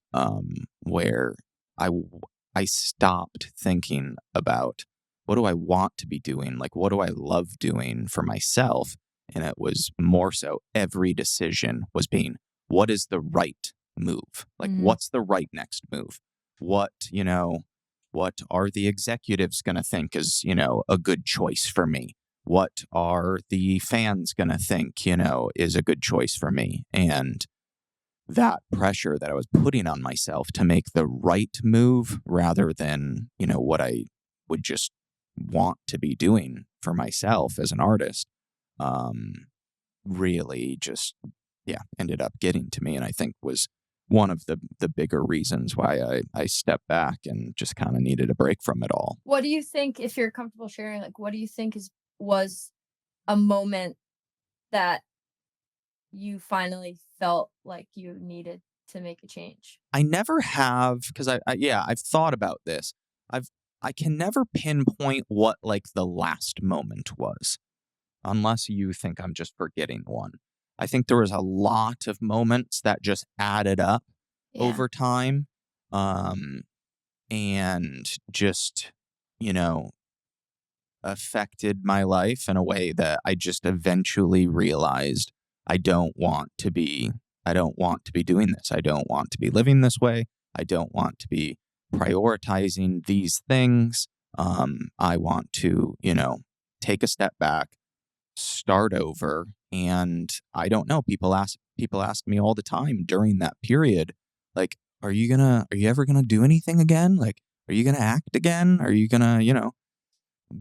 Where I stopped thinking about what do I want to be doing? Like, what do I love doing for myself? And it was more so every decision was being, what is the right move? Like, what's the right next move? What are the executives going to think is, a good choice for me? What are the fans going to think, is a good choice for me? And that pressure that I was putting on myself to make the right move rather than, what I would just want to be doing for myself as an artist, really just, ended up getting to me. And I think was one of the bigger reasons why I stepped back and just kind of needed a break from it all. What do you think, if you're comfortable sharing, like, what do you think was a moment that you finally felt like you needed to make a change? I never have, because I've thought about this. I can never pinpoint what like the last moment was, unless you think I'm just forgetting one. I think there was a lot of moments that just added up over time, and just, affected my life in a way that I just eventually realized I don't want to be doing this. I don't want to be living this way. I don't want to be prioritizing these things. I want to, take a step back, start over. And I don't know, people ask me all the time during that period, like, are you ever gonna do anything again? Like, are you gonna act again? Are you gonna,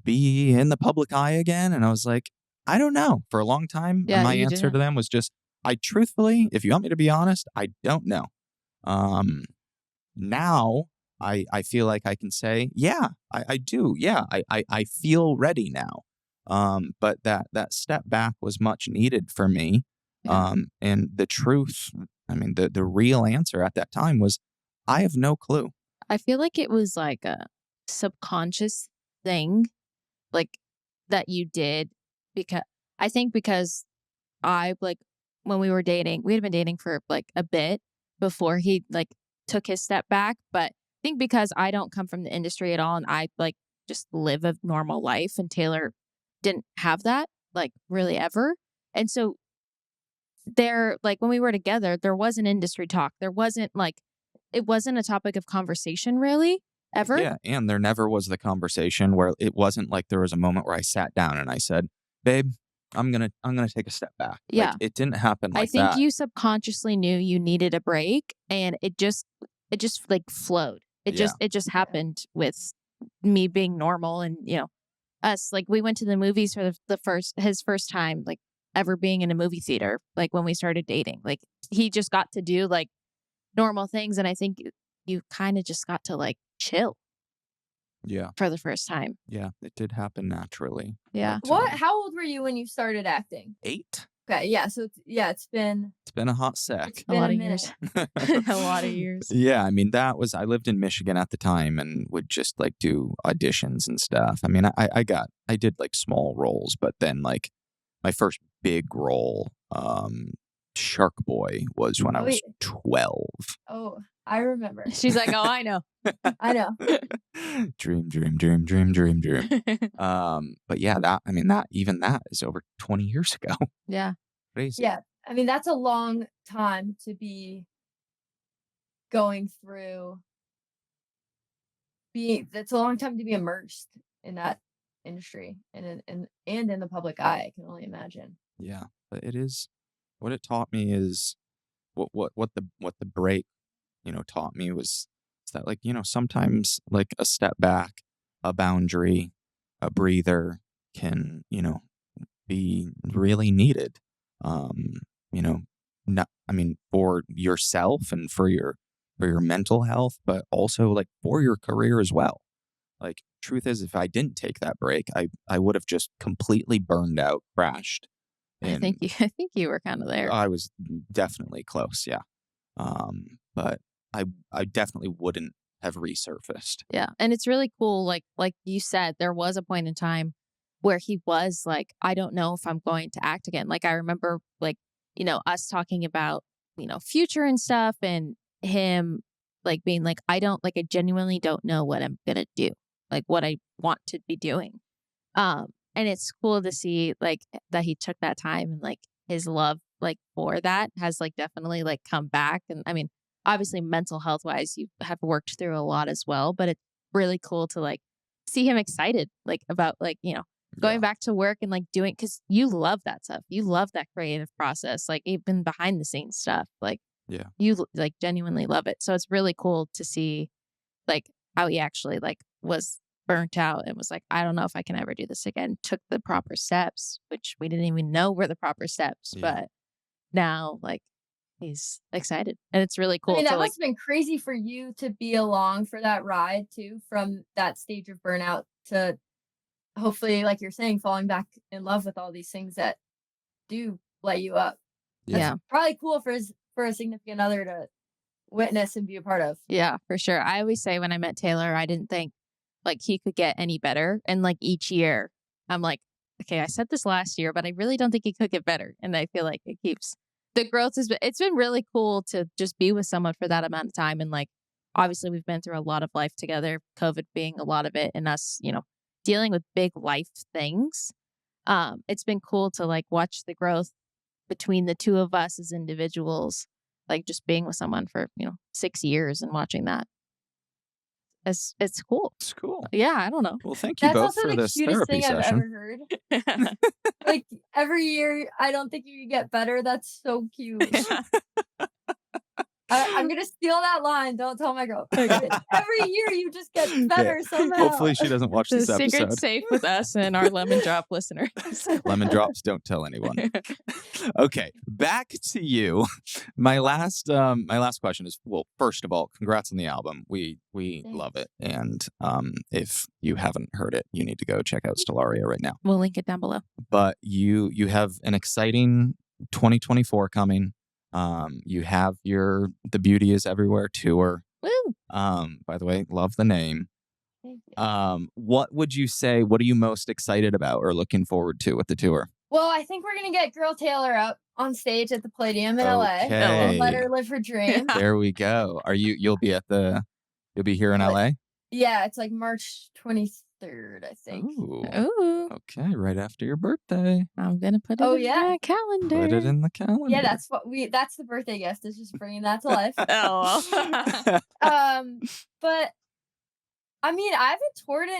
be in the public eye again? And I was like, I don't know. For a long time, my you answer didn't. to them was just, I truthfully, if you want me to be honest, I don't know. Now I feel like I can say, yeah, I do. Yeah, I feel ready now. But that step back was much needed for me. Yeah. And the truth, I mean, the real answer at that time was, I have no clue. I feel like it was like a subconscious thing, like that you did, because I like when we were dating, we had been dating for like a bit before he like took his step back. But I think because I don't come from the industry at all and I like just live a normal life, and Taylor didn't have that like really ever. And so like when we were together, there wasn't industry talk. It wasn't a topic of conversation really ever. Yeah, and there never was the conversation where it wasn't like there was a moment where I sat down and I said, "Babe, I'm gonna take a step back." Yeah. Like, it didn't happen like I think that. you subconsciously knew you needed a break, and it just like flowed. It just happened with me being normal, and us, like we went to the movies for his first time like ever being in a movie theater, like when we started dating. Like he just got to do like normal things, and I think you kind of just got to like chill Yeah, for the first time. yeah, it did happen naturally. Yeah. But, How old were you when you started acting? 8. Okay, yeah, so it's been It's been a hot sec. it's A been lot a of minute. years. A lot of years. Yeah, I mean, I lived in Michigan at the time and would just like do auditions and stuff. I mean, I did like small roles, but then like my first big role, Shark Boy, was when I Oh, was yeah. 12. Oh, I remember. She's like, oh, I know. I know. Dream. But yeah, that is over 20 years ago. Yeah. Crazy. Yeah, I mean, that's a long time to be going through that's a long time to be immersed in that industry and in the public eye, I can only imagine. Yeah, but it is, what it taught me is what the break, taught me was that, like, sometimes like a step back, a boundary, a breather can, be really needed. Um, you know, not, I mean, for yourself and for your mental health, but also like for your career as well. Like, truth is, if I didn't take that break, I would have just completely burned out, crashed. I think you were kind of there. I was definitely close, yeah. But I definitely wouldn't have resurfaced. Yeah. And it's really cool. Like you said, there was a point in time where he was like, I don't know if I'm going to act again. Like I remember like, us talking about, future and stuff and him like being like, I genuinely don't know what I'm gonna do, like what I want to be doing. And it's cool to see like that he took that time and like his love like for that has like definitely like come back. And I mean, obviously mental health wise, you have worked through a lot as well, but it's really cool to like see him excited like about like, going back to work and like doing, because you love that stuff. You love that creative process, like even behind the scenes stuff. Like you like genuinely love it. So it's really cool to see like how he actually like was burnt out and was like, I don't know if I can ever do this again. Took the proper steps, which we didn't even know were the proper steps, but now like he's excited and it's really cool. I mean, that to, like, must have been crazy for you to be along for that ride too, from that stage of burnout to hopefully, like you're saying, falling back in love with all these things that do light you up. That's probably cool for a significant other to witness and be a part of. Yeah, for sure. I always say when I met Taylor, I didn't think like he could get any better. And like each year, I'm like, okay, I said this last year, but I really don't think he could get better. And I feel like it keeps the growth it's been really cool to just be with someone for that amount of time. And like, obviously we've been through a lot of life together, COVID being a lot of it and us, dealing with big life things. It's been cool to like watch the growth between the two of us as individuals, like just being with someone for, 6 years and watching that. It's cool. It's cool. Yeah, I don't know. Well, thank you That's both also for the this cutest therapy thing I've session. ever heard. Like every year, I don't think you get better. That's so cute. I'm gonna steal that line. Don't tell my girlfriend. Every year, you just get better somehow. Hopefully, she doesn't watch The this episode. secret's safe with us and our lemon drop listeners. Lemon drops, don't tell anyone. Okay, back to you. My last question is, well, first of all, congrats on the album. We love it, and if you haven't heard it, you need to go check out Stellaria right now. We'll link it down below. But you have an exciting 2024 coming. You have The Beauty Is Everywhere tour. Woo! By the way, love the name. Thank you. What would you say? What are you most excited about or looking forward to with the tour? Well, I think we're gonna get Girl Taylor up on stage at the Palladium in LA. Okay. And let her live her dream. There we go. You'll be here in LA? Yeah, it's like March 23rd, I think. Ooh. Okay, right after your birthday. I'm gonna put it in my calendar. Put it in the calendar. Yeah, that's the birthday gift, is just bringing that to life. Oh. But I mean, I haven't toured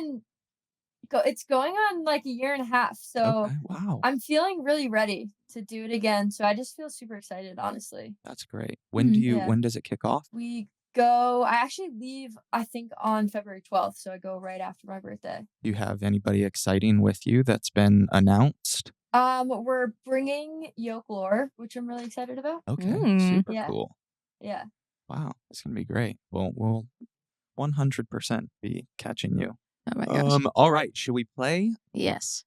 it's going on like a year and a half, so okay, wow. I'm feeling really ready to do it again. So I just feel super excited, honestly. That's great. When does it kick off? I actually leave, I think, on February 12th, so I go right after my birthday. Do you have anybody exciting with you that's been announced? We're bringing Yokelore, which I'm really excited about. Okay, super cool. Yeah. Wow, it's gonna be great. We'll 100% be catching you. Oh my gosh. All right, should we play? Yes.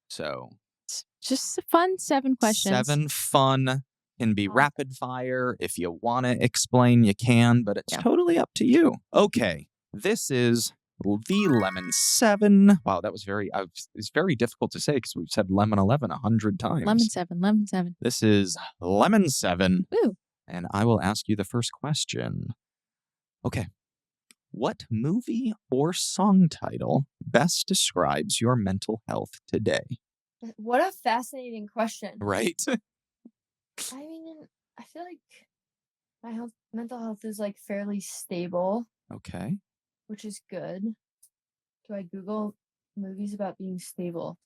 So It's just a fun 7 questions. 7 fun. Can be rapid fire. If you want to explain, you can, but it's totally up to you. Okay, this is the Lemon 7. Wow, that was it's very difficult to say because we've said Lemon 11 100 times. Lemon 7. This is Lemon 7. Woo. And I will ask you the first question. Okay. What movie or song title best describes your mental health today? What a fascinating question. Right? I mean, I feel like my mental health is like fairly stable. Okay. Which is good. Do I Google movies about being stable?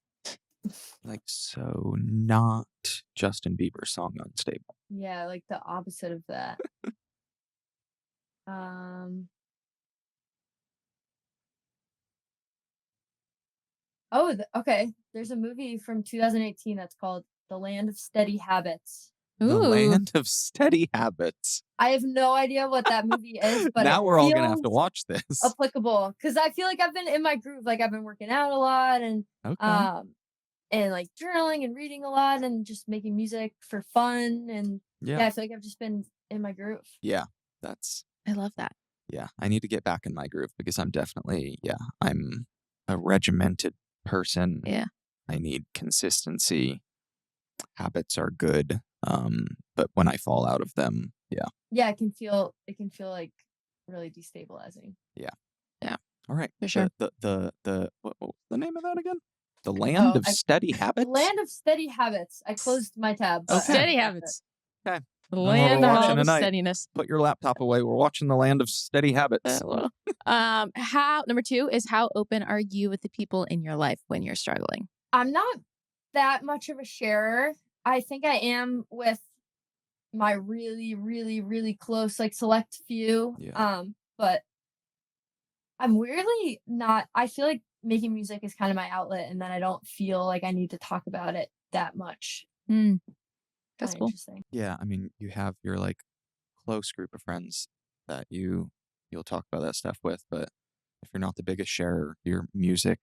So not Justin Bieber's song Unstable. Yeah, like the opposite of that. Okay. There's a movie from 2018 that's called The Land of Steady Habits. The Land of Steady Habits. I have no idea what that movie is, but now we're all gonna have to watch this. Applicable, because I feel like I've been in my groove. Like I've been working out a lot and and like journaling and reading a lot and just making music for fun and I feel like I've just been in my groove. Yeah, I love that. Yeah, I need to get back in my groove because I'm definitely I'm a regimented person. Yeah. I need consistency. Habits are good. But when I fall out of them, Yeah, it can feel like really destabilizing. yeah. Yeah, All right. for sure. What was the name of that again? The Land of I Steady Habits? Land of Steady Habits. I closed my tab. But I Okay. Steady got it. habits. Okay. The we're land of watching all the tonight. steadiness. Put your laptop away. We're watching The Land of Steady Habits. How number 2 is how open are you with the people in your life when you're struggling? I'm not that much of a sharer. I think I am with my really, really, really close, like select few. Yeah. But I'm weirdly not. I feel like making music is kind of my outlet, and then I don't feel like I need to talk about it that much. Mm, that's Kinda cool. interesting. Yeah. I mean, you have your like close group of friends that you'll talk about that stuff with, but if you're not the biggest sharer, your music,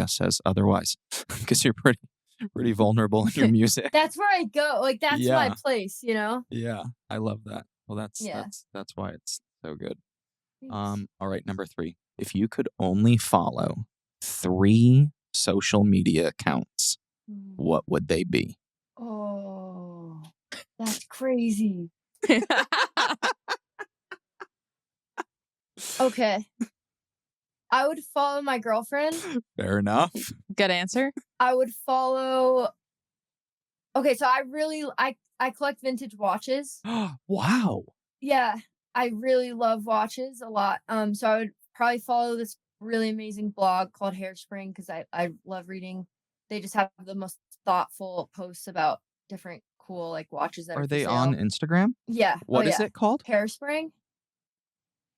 says otherwise, because you're pretty vulnerable in your music. That's where I go. Like that's my Yeah. place, you know? Yeah, I love that. Well, Yeah. that's why it's so good. Thanks. All right, number 3. If you could only follow 3 social media accounts, Mm. what would they be? Oh, that's crazy. Okay. I would follow my girlfriend. Fair enough. Good answer. I would follow. Okay, so I collect vintage watches. Wow. Yeah, I really love watches a lot. So I would probably follow this really amazing blog called Hairspring because I love reading. They just have the most thoughtful posts about different cool like watches that are Are for they on sale. Instagram? Yeah. What is it called? Hairspring.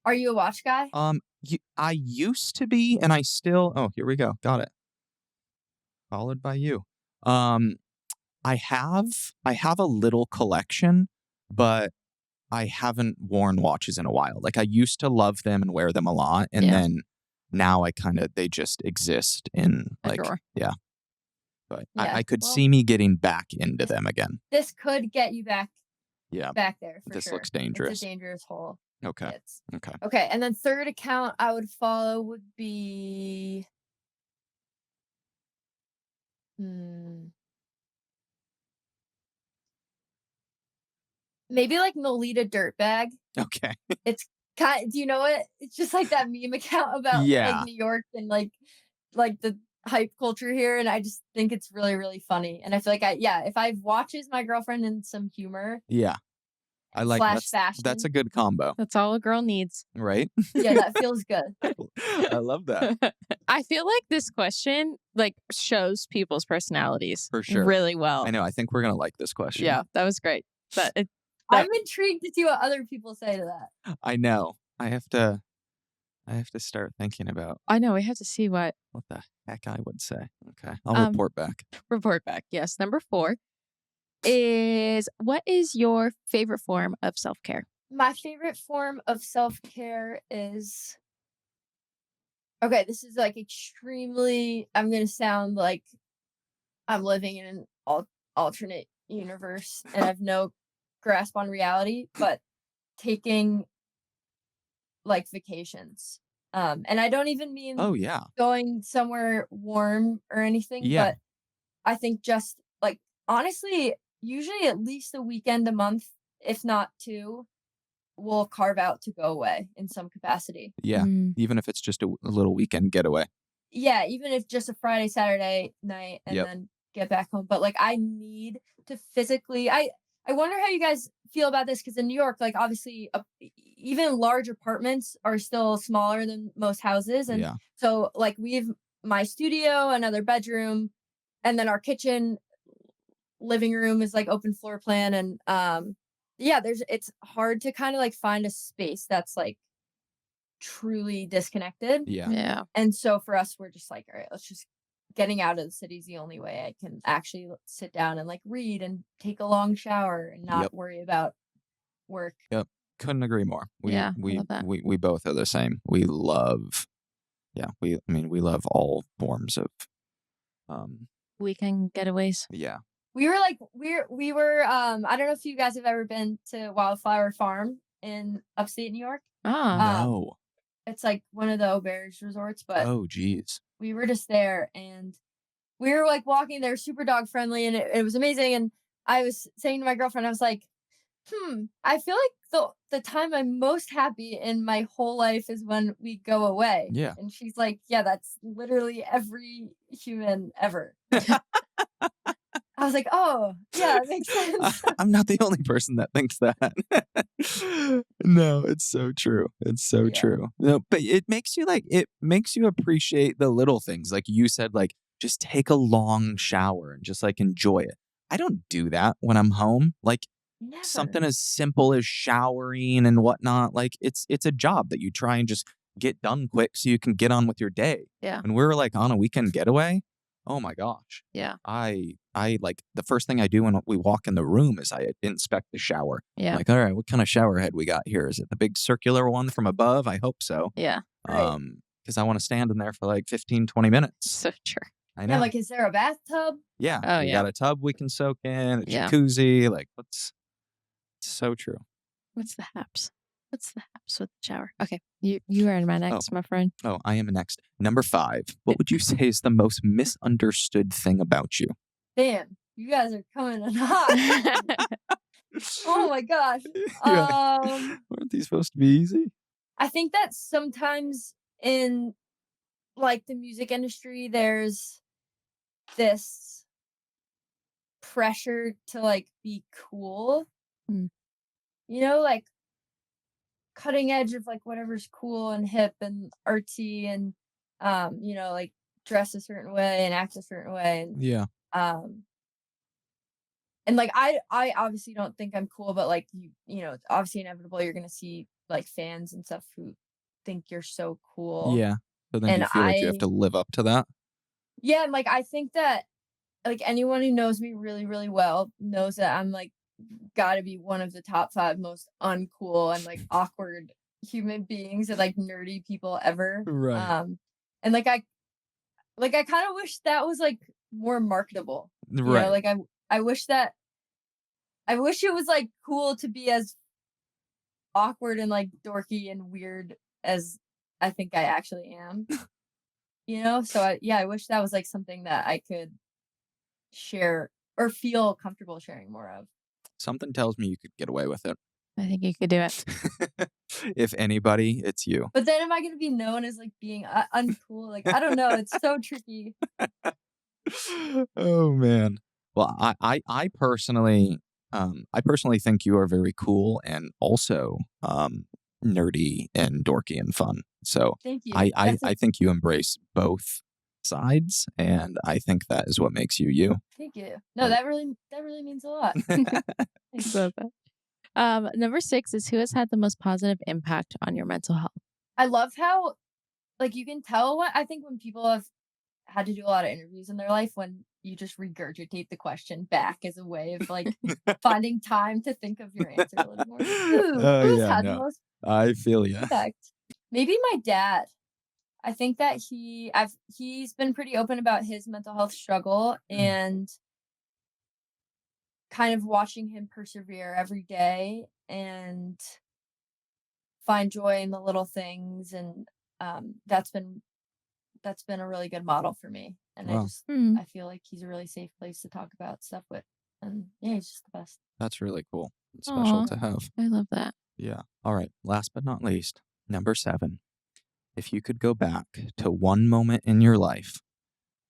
Are you a watch guy? I used to be, and I still. Oh, here we go. Got it. Followed by you. I have a little collection, but I haven't worn watches in a while. Like I used to love them and wear them a lot, and Yeah. then now they just exist in A like drawer. yeah. But Yeah, I could well- see me getting back into them again. This could get you back Yeah. there for This sure. looks dangerous. It's a dangerous hole. Okay. It's Okay. okay. And then third account I would follow would be maybe like Nolita Dirtbag. Okay. It's do you know it? It's just like that meme account about Yeah. like New York and like the hype culture here, and I just think it's really, really funny. And I feel like if I have watches, my girlfriend, and some humor Yeah. I like slash that's fashion. a good combo, That's all a girl needs. right? Yeah, that feels good. I love that. I feel like this question like shows people's personalities For sure. really well. I know. I think we're gonna like this question. Yeah, that was great. But I'm intrigued to see what other people say to that. I know. I have to start thinking about I know we have to see what what the heck I would say. Okay. I'll report back. report back. Yes. Number 4 is what is your favorite form of self-care? My favorite form of self-care is okay, this is like extremely I'm going to sound like I'm living in an alternate universe and I have no grasp on reality, but taking like vacations. And I don't even mean Oh yeah. going somewhere warm or anything, Yeah. but I think just like honestly, usually at least a weekend a month, if not 2, we'll carve out to go away in some capacity. Yeah. Mm. Even if it's just a little weekend getaway. Yeah, even if just a Friday, Saturday night and Yep. then get back home. But like I need to physically I wonder how you guys feel about this because in New York, like obviously even large apartments are still smaller than most houses. And Yeah. so like we have my studio, another bedroom, and then our kitchen living room is like open floor plan. And it's hard to kind of like find a space that's like truly disconnected. Yeah. Yeah. And so for us, we're just like, all right, let's just getting out of the city is the only way I can actually sit down and like read and take a long shower and not Yep. worry about work. Yep. Couldn't agree more. I love that. We both are the same. We love we love all forms of Weekend getaways. yeah. We were I don't know if you guys have ever been to Wildflower Farm in upstate New York. Ah. No. It's like one of the auberge resorts, but Oh geez. we were just there and we were like walking there, super dog friendly, and it was amazing. And I was saying to my girlfriend, I was like, I feel like the time I'm most happy in my whole life is when we go away. Yeah. And she's like, yeah, that's literally every human ever. I was like, oh, yeah, it makes sense. I'm not the only person that thinks that. No, it's so true. It's so Yeah. true. No, but it makes you appreciate the little things. Like you said, like just take a long shower and just like enjoy it. I don't do that when I'm home. Like Never. something as simple as showering and whatnot. Like it's a job that you try and just get done quick so you can get on with your day. Yeah. When we're like on a weekend getaway, oh my gosh. Yeah. I like the first thing I do when we walk in the room is I inspect the shower. Yeah. Like, all right, what kind of shower head we got here? Is it the big circular one from above? I hope so. Yeah. Right. Because I want to stand in there for like 15, 20 minutes. So true. I know. Yeah, like, is there a bathtub? Yeah. Oh, we yeah. got a tub we can soak in, a Yeah. jacuzzi. Like, it's so true. What's the haps? What's the haps with the shower? Okay. You are in my next, my friend. Oh, I am next. Number 5. What would you say is the most misunderstood thing about you? Damn, you guys are coming in hot. Oh my gosh. Yeah. Weren't these supposed to be easy? I think that sometimes in like the music industry, there's this pressure to like be cool. Mm. You know, like cutting edge of like whatever's cool and hip and artsy and you know, like dress a certain way and act a certain way. And Yeah. and like I obviously don't think I'm cool, but like you know, it's obviously inevitable you're gonna see like fans and stuff who think you're so cool. Yeah. So then do And you feel like you have to live up to that? Yeah, and like I think that like anyone who knows me really, really well knows that I'm like gotta be one of the top 5 most uncool and like awkward human beings and like nerdy people ever. Right. And like I kind of wish that was like more marketable. You Right. know, like I wish it was like cool to be as awkward and like dorky and weird as I think I actually am. You know, so I wish that was like something that I could share or feel comfortable sharing more of. Something tells me you could get away with it. I think you could do it. If anybody, it's you. But then am I going to be known as like being uncool? Like I don't know, it's so tricky. Oh man. Well, I personally think you are very cool and also nerdy and dorky and fun. So Thank you. I think you embrace both sides, and I think that is what makes you you. Thank you. No, that really means a lot. I love that. Number 6 is who has had the most positive impact on your mental health? I love how like you can tell when people have had to do a lot of interviews in their life when you just regurgitate the question back as a way of like finding time to think of your answer a little more. Who's had the most I feel you. impact? Maybe my dad. I think that he's been pretty open about his mental health struggle and kind of watching him persevere every day and find joy in the little things, and that's been a really good model for me. And Wow. I feel like he's a really safe place to talk about stuff with, and yeah, he's just the best. That's really cool. It's special Aw. to have. I love that. Yeah. All right. Last but not least, number 7. If you could go back to one moment in your life,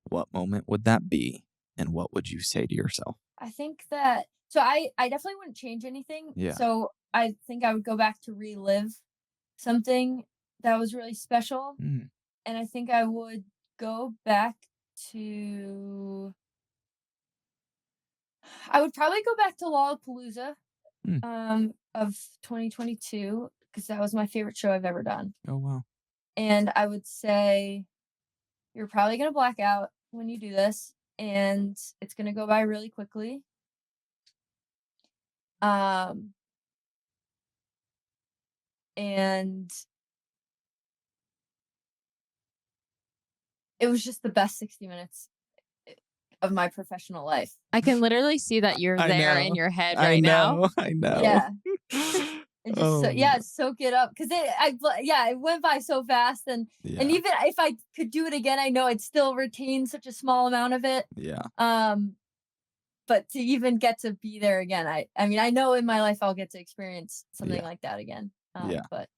what moment would that be? And what would you say to yourself? I think that I definitely wouldn't change anything. Yeah. So I think I would go back to relive something that was really special. Mm. And I think I would go back to I would probably go back to Lollapalooza of 2022 because that was my favorite show I've ever done. Oh, wow. And I would say you're probably going to black out when you do this, and it's going to go by really quickly. And it was just the best 60 minutes of my professional life. I can literally see that you're I there know. in your head right now. I know. Yeah. And just soak it up because it went by so fast, and Yeah. even if I could do it again, I know I'd still retain such a small amount of it. Yeah. But to even get to be there again, I mean, I know in my life I'll get to experience something Yeah. like that again. Yeah. But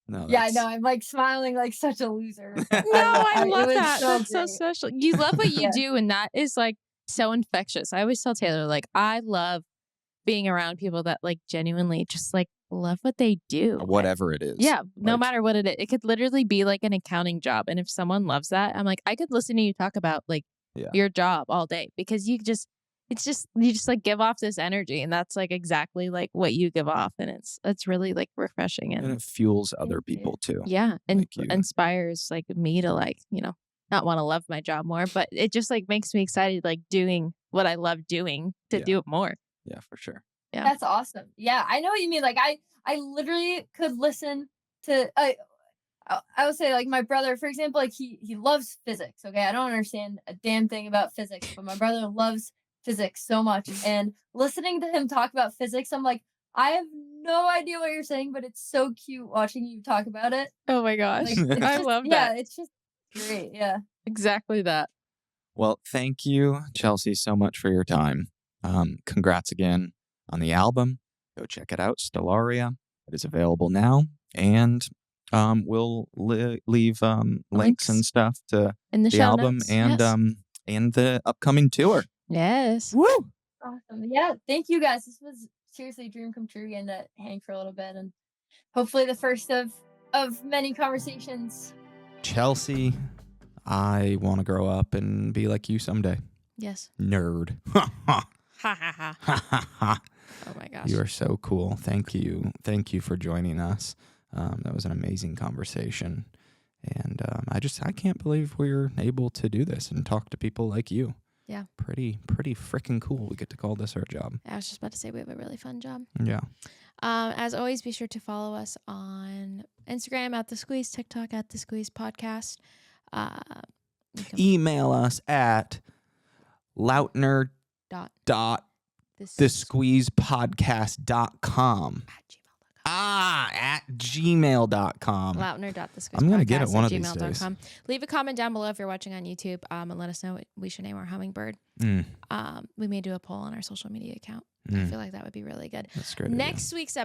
No, yeah, I that's know I'm like smiling like such a loser. But No, I it love was that. so That's so great. special. You love what you Yeah. do, and that is like so infectious. I always tell Taylor, like, I love being around people that like genuinely just like love what they do. whatever it is. Yeah, no Like, matter what it is. It could literally be like an accounting job. And if someone loves that, I'm like, I could listen to you talk about like Yeah. your job all day because you just like give off this energy, and that's like exactly like what you give off, and it's really like refreshing and and it fuels other Thank you. people too. yeah, and Like you. inspires like me to like, not want to love my job more, but it just like makes me excited like doing what I love doing to Yeah. do it more. Yeah, for sure. Yeah. That's awesome. Yeah, I know what you mean. Like I literally could listen to I would say like my brother, for example, like he loves physics. Okay, I don't understand a damn thing about physics, but my brother loves physics so much, and listening to him talk about physics, I'm like, I have no idea what you're saying, but it's so cute watching you talk about it. Oh my gosh. Like it's I just, love yeah, that. it's just great. Yeah. Exactly that. Well, thank you, Chelsea, so much for your time. Congrats again on the album. Go check it out, Stellaria. It is available now, and we'll leave links and stuff to In the the show album notes. and Yes. and the upcoming tour. Yes. Woo! Awesome. Yeah. Thank you guys. This was seriously a dream come true getting to hang for a little bit, and hopefully the first of many conversations. Chelsea, I want to grow up and be like you someday. Yes. Nerd. Ha ha ha. Oh my gosh. You are so cool. Thank you. Thank you for joining us. That was an amazing conversation. And I can't believe we're able to do this and talk to people like you. Yeah. Pretty freaking cool. We get to call this our job. I was just about to say we have a really fun job. Yeah. As always, be sure to follow us on Instagram at The Squeeze, TikTok at The Squeeze Podcast. You can Email us at lautner dot dot this thesqueezepodcast.com. at At gmail.com. Lautner.thesqueezepodcast I'm gonna get it one of these gmail.com. Leave a comment down below if you're watching on YouTube, and let us know what we should name our hummingbird. Mm, We may do a poll on our social media account. I mm, feel like that would be really good. that's a great. idea. Next week's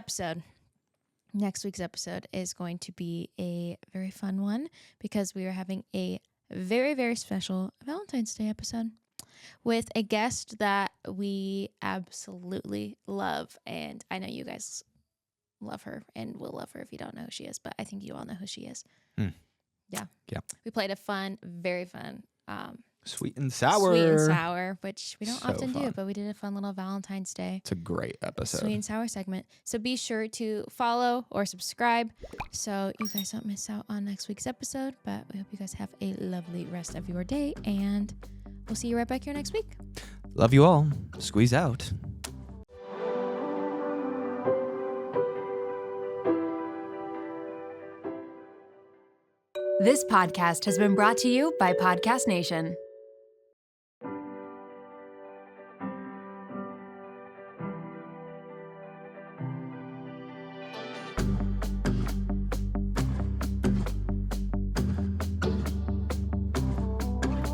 episode is going to be a very fun one because we are having a very, very special Valentine's Day episode with a guest that we absolutely love. And I know you guys love her and will love her if you don't know who she is, but I think you all know who she is. Hmm. Yeah. Yeah. We played a fun, very fun, Sweet and sour. sweet and sour, which we don't So often do, fun. but we did a fun little Valentine's Day It's a great episode. sweet and sour segment. So be sure to follow or subscribe so you guys don't miss out on next week's episode. But we hope you guys have a lovely rest of your day, and we'll see you right back here next week. Love you all. Squeeze out. This podcast has been brought to you by Podcast Nation.